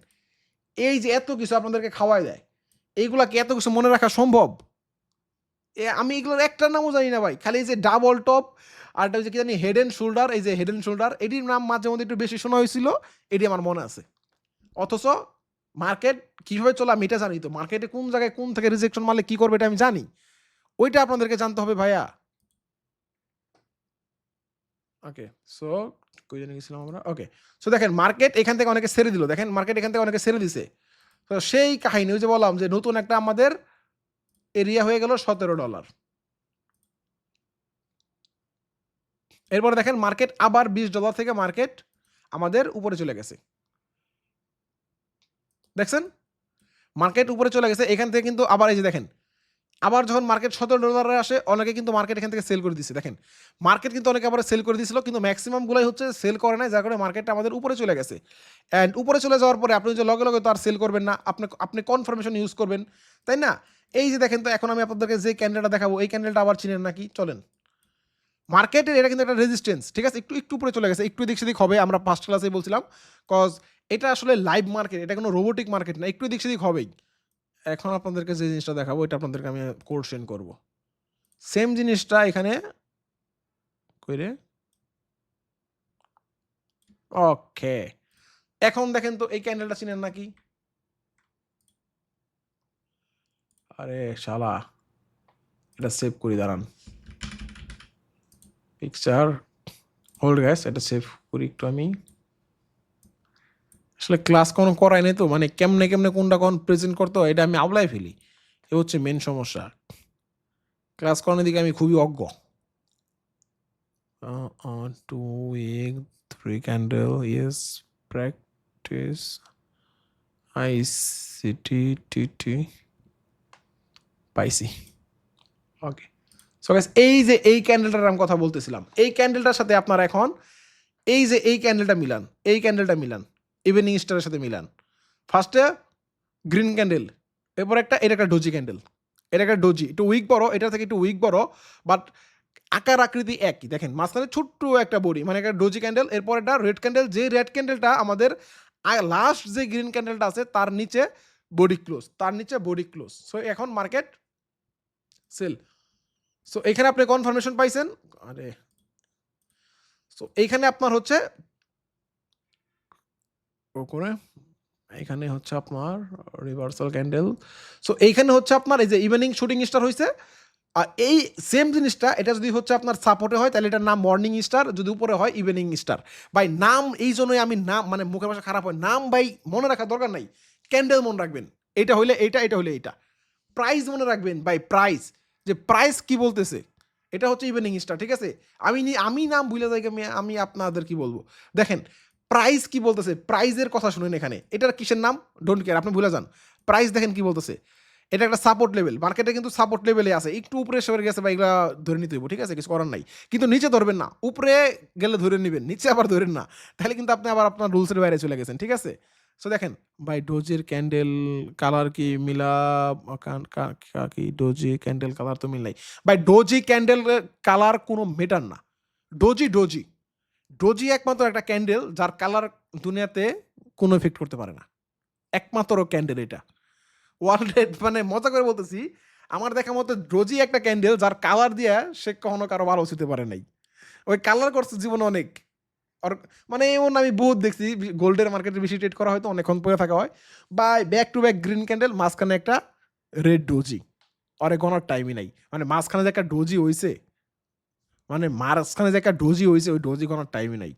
এই যে এত কিছু আপনাদেরকে খাওয়ায় দেয়, এইগুলা কি এত কিছু মনে রাখা সম্ভব? আমি এগুলোর একটার নামও জানি না ভাই। খালি এই যে ডাবল টপ আর একটা হচ্ছে কি জানি হেড এন্ড শোল্ডার, এই যে হেড এন্ড শোল্ডার এটির নাম মাঝে মধ্যে একটু বেশি শোনা হয়েছিল, এটি আমার মনে আছে। অথচ মার্কেট কিভাবে চলে আমি এটা জানি তো। মার্কেটে কোন জায়গায় কোন থেকে রিজেকশন মারলে কি করবে এটা আমি জানি। ওইটা আপনাদেরকে জানতে হবে ভাইয়া। ওকে, সো কই জানি গেছিলাম আমরা? ওকে, সো দেখেন মার্কেট এখান থেকে অনেকে ছেড়ে দিল। দেখেন মার্কেট এখান থেকে অনেকে ছেড়ে দিছে। তো সেই কাহিনী ওই যে বললাম যে নতুন একটা আমাদের এরিয়া হয়ে গেল $17। এরপরে দেখেন মার্কেট আবার $20 থেকে মার্কেট আমাদের উপরে চলে গেছে। দেখছেন? মার্কেট উপরে চলে গেছে। এখান থেকে কিন্তু আবার এই যে দেখেন, আবার যখন মার্কেট $17 আসে অনেকে কিন্তু মার্কেট এখান থেকে সেল করে দিচ্ছে। দেখেন মার্কেট কিন্তু অনেকে আবার সেল করে দিয়েছিল, কিন্তু ম্যাক্সিমাম গুলাই হচ্ছে সেল করে নাই, যার কারণে মার্কেটটা আমাদের উপরে চলে গেছে। অ্যান্ড উপরে চলে যাওয়ার পরে আপনি যে লগে লগে তো আর সেল করবেন না, আপনি কনফার্মেশন ইউজ করবেন, তাই না? এই যে দেখেন, তো এখন আমি আপনাদেরকে যে ক্যান্ডেলটা দেখাবো এই ক্যান্ডেলটা আবার চিনেন নাকি? চলেন। মার্কেটের এটা কিন্তু একটা রেজিস্ট্যান্স, ঠিক আছে? একটু একটু উপরে চলে গেছে, একটু এদিক সেদিক হবে, আমরা ফার্স্ট ক্লাসেই বলছিলাম। কজ এটা আসলে লাইভ মার্কেট, এটা কোনো রোবোটিক মার্কেট না, একটু এদিক সেদিক হবেই। এখন আপনাদেরকে যে জিনিসটা দেখাবো এটা আপনাদেরকে আমি কোড সেন্ড করব। সেম জিনিসটা এখানে কইরে, ওকে। এখন দেখেন তো এই ক্যান্ডেলটা চিনেন নাকি? আরে শালা, এটা সেভ করি দাঁড়ান। পিকচার হোল্ড গ্যাস, এটা সেভ করি একটু আমি। আসলে ক্লাস কোনো করাই নাই তো, মানে কেমনে কেমনে কোনটা কোন প্রেজেন্ট করতে হয় এটা আমি আওলাই ফেলি। এ হচ্ছে মেন সমস্যা। ক্লাস করানোর দিকে আমি খুবই অজ্ঞ। 2 week 3 candle, yes, practice ICT পাইছি। ওকে, সো গাইস এই যে এই ক্যান্ডেলটার আমি কথা বলতেছিলাম, এই ক্যান্ডেলটার সাথে আপনারা এখন এই যে এই ক্যান্ডেলটা মিলান, এই ক্যান্ডেলটা মিলান, ইভিনিং স্টারের সাথে মিলান। ফার্স্টে গ্রিন ক্যান্ডেল, এরপর এটা একটা ডোজি ক্যান্ডেল, এটা একটা ডোজি, একটু উইক বড়, এটা থেকে একটু উইক বড়, বাট আকার আকৃতি একই। দেখেন মাঝখানে ছোট্ট একটা বডি, মানে একটা ডোজি ক্যান্ডেল, এরপর একটা রেড ক্যান্ডেল, যে রেড ক্যান্ডেলটা আমাদের লাস্ট যে গ্রিন ক্যান্ডেলটা আছে তার নিচে বডি ক্লোজ, তার নিচে বডি ক্লোজ। সো এখন মার্কেট সেল। সো এখানে আপনি কনফার্মেশন পাইছেন। আরে সো এইখানে আপনার হচ্ছে করে, এখানে হচ্ছে আপনার রিভার্সাল ক্যান্ডেল। সো এইখানে হচ্ছে আপনার এই যে ইভিনিং শুটিং স্টার হয়েছে। আর এই সেম জিনিসটা এটা যদি হচ্ছে আপনার সাপোর্টে হয় তাহলে এটার নাম মর্নিং স্টার, যদি উপরে হয় ইভিনিং স্টার। ভাই নাম এই জন্যই আমি নাম, মানে মুখের ভাষা খারাপ হয়, নাম ভাই মনে রাখার দরকার নাই, ক্যান্ডেল মনে রাখবেন। এটা হইলে এইটা, এটা হইলে এইটা। প্রাইস মনে রাখবেন ভাই, প্রাইস, যে প্রাইস কি বলতেছে, এটা হচ্ছে ইভিনিং স্টার, ঠিক আছে? আমি নাম ভুলে যাই, আমি আপনাদের কি বলবো। দেখেন প্রাইস কি বলতেছে, প্রাইজের কথা শুনেন এখানে, এটার কিসের নাম ডোন্ট কেয়ার, আপনি ভুলে যান। প্রাইস দেখেন কি বলতেছে, এটা একটা সাপোর্ট লেভেল, মার্কেটে কিন্তু সাপোর্ট লেভেলে আছে, একটু উপরে সরে গেছে বা এগুলা ধরে নিতে হইব, ঠিক আছে? কিছু করার নাই, কিন্তু নিচে ধরবেন না, উপরে গেলে ধরে নেবেন, নিচে আবার ধরেন না, তাহলে কিন্তু আপনি আবার আপনার রুলসের বাইরে চলে গেছেন, ঠিক আছে? সো দেখেন ভাই ডোজের ক্যান্ডেল কালার কি মিলা, কি ডোজি ক্যান্ডেল কালার তো মিল নাই ভাই। ডোজি ক্যান্ডেল কালার কোনো মেটার না। ডোজি ডোজি ডোজি একমাত্র একটা ক্যান্ডেল যার কালার দুনিয়াতে কোনো এফেক্ট করতে পারে না, একমাত্র ক্যান্ডেল এটা ওয়ার্ল্ডে। মানে মজা করে বলতেছি, আমার দেখা মতো ডোজি একটা ক্যান্ডেল যার কালার দিয়া সে কখনো কারো ভালো হতে পারে নাই। ওই কালার করছে জীবনে অনেক, আর মানে এমন আমি বহুত দেখছি, গোল্ডের মার্কেটে বেশি ট্রেড করা হয়তো অনেকক্ষণ পরে থাকা হয়, বা back to back green candle, মাঝখানে একটা রেড ডোজি, অরে গনার টাইমই নাই, মানে মাঝখানে যে একটা ডোজি হইছে, মানে মাঝখানে যে একটা ডোজি হইছে ওই ডোজি গনার টাইমই নাই।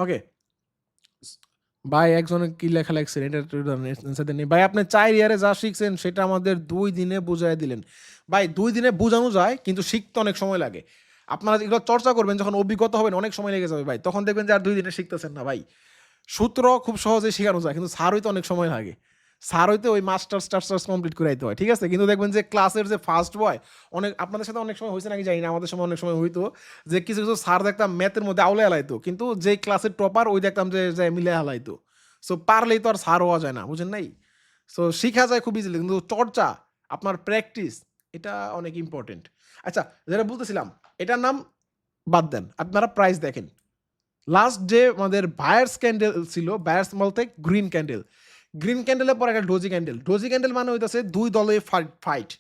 ওকে ভাই, একজনে কি লেখা লাগছেন এটা একটু answer দেননি। ভাই আপনি 4 ইয়ারে যা শিখছেন সেটা আমাদের 2 দিনে বুঝায় দিলেন। ভাই 2 দিনে বোঝানো যায় কিন্তু শিখতে অনেক সময় লাগে। আপনারা এগুলো চর্চা করবেন, যখন অভিজ্ঞতা হবেন অনেক সময় লেগে যাবে ভাই। তখন দেখবেন যে আর 2 দিনে শিখতেছেন না ভাই। সূত্র খুব সহজেই শেখানো যায় কিন্তু স্যার হইতে অনেক সময় লাগে। স্যার হইতে ওই মাস্টার্স কমপ্লিট করে আইতে হয়। ঠিক আছে? কিন্তু দেখবেন যে ক্লাসের যে ফার্স্ট বয়, অনেক আপনাদের সাথে অনেক সময় হইছে নাকি জানি না। আমাদের সময় অনেক সময় হইতো যে কিছু স্যার দেখতাম ম্যাথের মধ্যে আউলে হালাইতো। কিন্তু যেই ক্লাসের টপার ওই দেখতাম যে মিলে হালাইতো। সো পারলেই তো আর স্যার হওয়া যায় না। বুঝেন নাই? সো শিখা যায় খুব ইজিলি। কিন্তু চর্চা, আপনার প্র্যাকটিস এটা অনেক ইম্পোর্টেন্ট। আচ্ছা, যেটা বলতেছিলাম, এটার নাম বাদ দেন, আপনারা প্রাইস দেখেন। লাস্ট যে আমাদের বায়ার্স ক্যান্ডেল ছিল, বায়ার্স বলতে গ্রিন ক্যান্ডেল, গ্রিন ক্যান্ডেলের পর একটা ডোজি ক্যান্ডেল। ডোজি ক্যান্ডেল মানে হইতেছে দুই দলে ফাইট।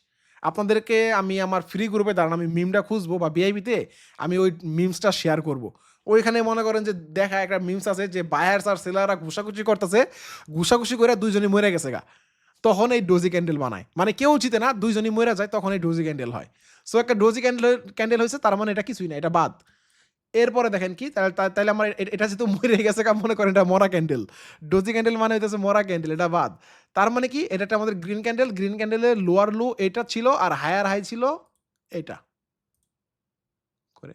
আপনাদেরকে আমি আমার ফ্রি গ্রুপে দাঁড়ান, আমি মিমটা খুঁজবো বা বিআইবিতে আমি ওই মিমসটা শেয়ার করব। ওইখানে মনে করেন যে দেখা একটা মিমস আছে যে বায়ার্স আর সেলাররা ঘুষাঘুষি করতেছে, ঘুষাঘুষি করে দুইজনই মরে গেছে গা, তখন এই ডোজি ক্যান্ডেল বানায়, মানে কেউ জিতে না, দুইজনই মরে যায়, তখন এই ডোজি ক্যান্ডেল হয়। সো একটা ডোজি ক্যান্ডেল হয়েছে, তার মানে এটা কিছুই না, এটা বাদ। এরপরে দেখেন কি, তাহলে আমার এটা যেহেতু মরে গেছে, মনে করেন এটা মরা ক্যান্ডেল। ডোজি ক্যান্ডেল মানে হইতেছে মরা ক্যান্ডেল, এটা বাদ। তার মানে কি, এটা একটা আমাদের গ্রিন ক্যান্ডেল, গ্রিন ক্যান্ডেলের লোয়ার লো এটা ছিল, আর হায়ার হাই ছিল এটা করে,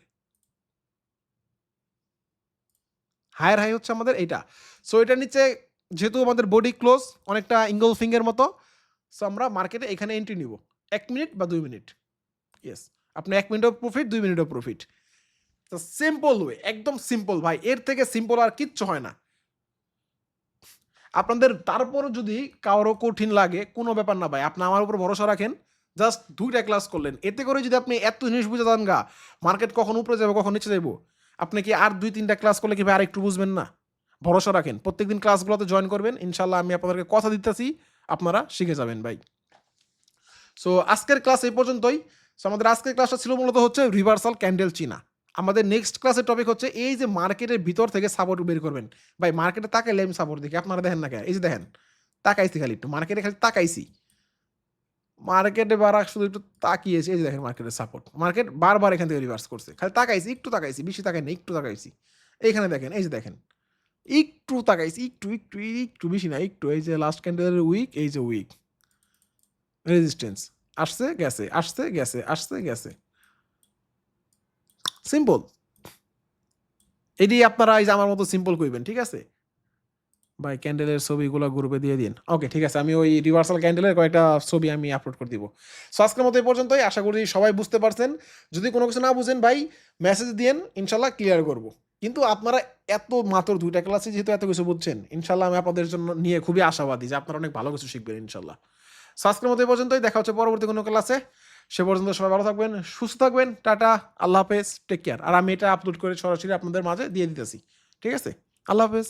হায়ার হাই হচ্ছে আমাদের এইটা। সো এটার নিচে যেহেতু আমাদের বডি ক্লোজ অনেকটা ইঙ্গল ফিঙ্গের মতো, সো আমরা মার্কেটে এখানে এন্ট্রি নিব 1 মিনিট বা 2 মিনিট। ইয়েস, আপনি 1 মিনিটও প্রফিট, 2 মিনিটও প্রফিট। তো সিম্পল ওয়ে, একদম সিম্পল ভাই, এর থেকে সিম্পল আর কিচ্ছু হয় না। আপনাদের তারপরও যদি কারো কঠিন লাগে, কোনো ব্যাপার না ভাই, আপনি আমার উপর ভরসা রাখেন। জাস্ট 2টা ক্লাস করলেন, এতে করে যদি আপনি এত জিনিস বুঝে যান গা, মার্কেট কখন উপরে যাবে কখন নিচে যাবো, আপনি কি আর 2-3টা ক্লাস করলে কি ভাই আর একটু বুঝবেন না? ভরসা রাখেন, প্রত্যেকদিন ক্লাসগুলোতে জয়েন করবেন, ইনশাল্লাহ আমি আপনাদেরকে কথা দিতেছি, আপনারা শিখে যাবেন ভাই। সো আজকের ক্লাস এই পর্যন্তই। সো আমাদের আজকের ক্লাসটা ছিল মূলত হচ্ছে রিভার্সাল ক্যান্ডেল চিনা। আমাদের নেক্সট ক্লাসের টপিক হচ্ছে এই যে মার্কেটের ভিতর থেকে সাপোর্ট বের করবেন। ভাই মার্কেটে তাকাইলে আমি সাপোর্ট দেখি, আপনারা দেখেন না কেন? এই যে দেখেন, তাকাইছি খালি একটু, মার্কেটে খালি তাকাইছি, মার্কেটে বারা শুধু একটু তাকিয়েছি, এই যে দেখেন মার্কেটের সাপোর্ট, মার্কেট বারবার এখান থেকে রিভার্স করছে, খালি তাকাইছি, একটু তাকাইছি, বেশি তাকাই না, একটু তাকাইছি। এইখানে দেখেন, এই যে দেখেন, একটু তাকাইছি, একটু একটু একটু, বেশি না, একটু। এই যে লাস্ট ক্যান্ডেলের উইক, এই যে উইক রেজিস্ট্যান্স, আসছে গেছে, আসছে গেছে, আসছে গেছে, সিম্পল। এটি আপনারা এই যে আমার মতো সিম্পল করবেন, ঠিক আছে ভাই? ক্যান্ডেলের ছবিগুলো গ্রুপে দিয়ে দিন। ওকে, ঠিক আছে, আমি ওই রিভার্সাল ক্যান্ডেলের কয়েকটা ছবি আমি আপলোড করে দিব। সো আজকের মতো এই পর্যন্তই, আশা করি সবাই বুঝতে পারছেন। যদি কোনো কিছু না বুঝেন ভাই মেসেজ দিন, ইনশাল্লাহ ক্লিয়ার করব। কিন্তু আপনারা এত মাত্র 2টা ক্লাসে যেহেতু এত কিছু বুঝছেন, ইনশাল্লাহ আমি আপনাদের জন্য নিয়ে খুবই আশাবাদী যে আপনারা অনেক ভালো কিছু শিখবেন ইনশাল্লাহ। সো আজকের মতো এই পর্যন্তই, দেখা হচ্ছে পরবর্তী কোনো ক্লাসে। সে পর্যন্ত সবাই ভালো থাকবেন, সুস্থ থাকবেন, টাটা, আল্লাহ হাফেজ, টেক কেয়ার। আর আমি এটা আপলোড করে সরাসরি আপনাদের মাঝে দিয়ে দিতেছি, ঠিক আছে? আল্লাহ হাফেজ।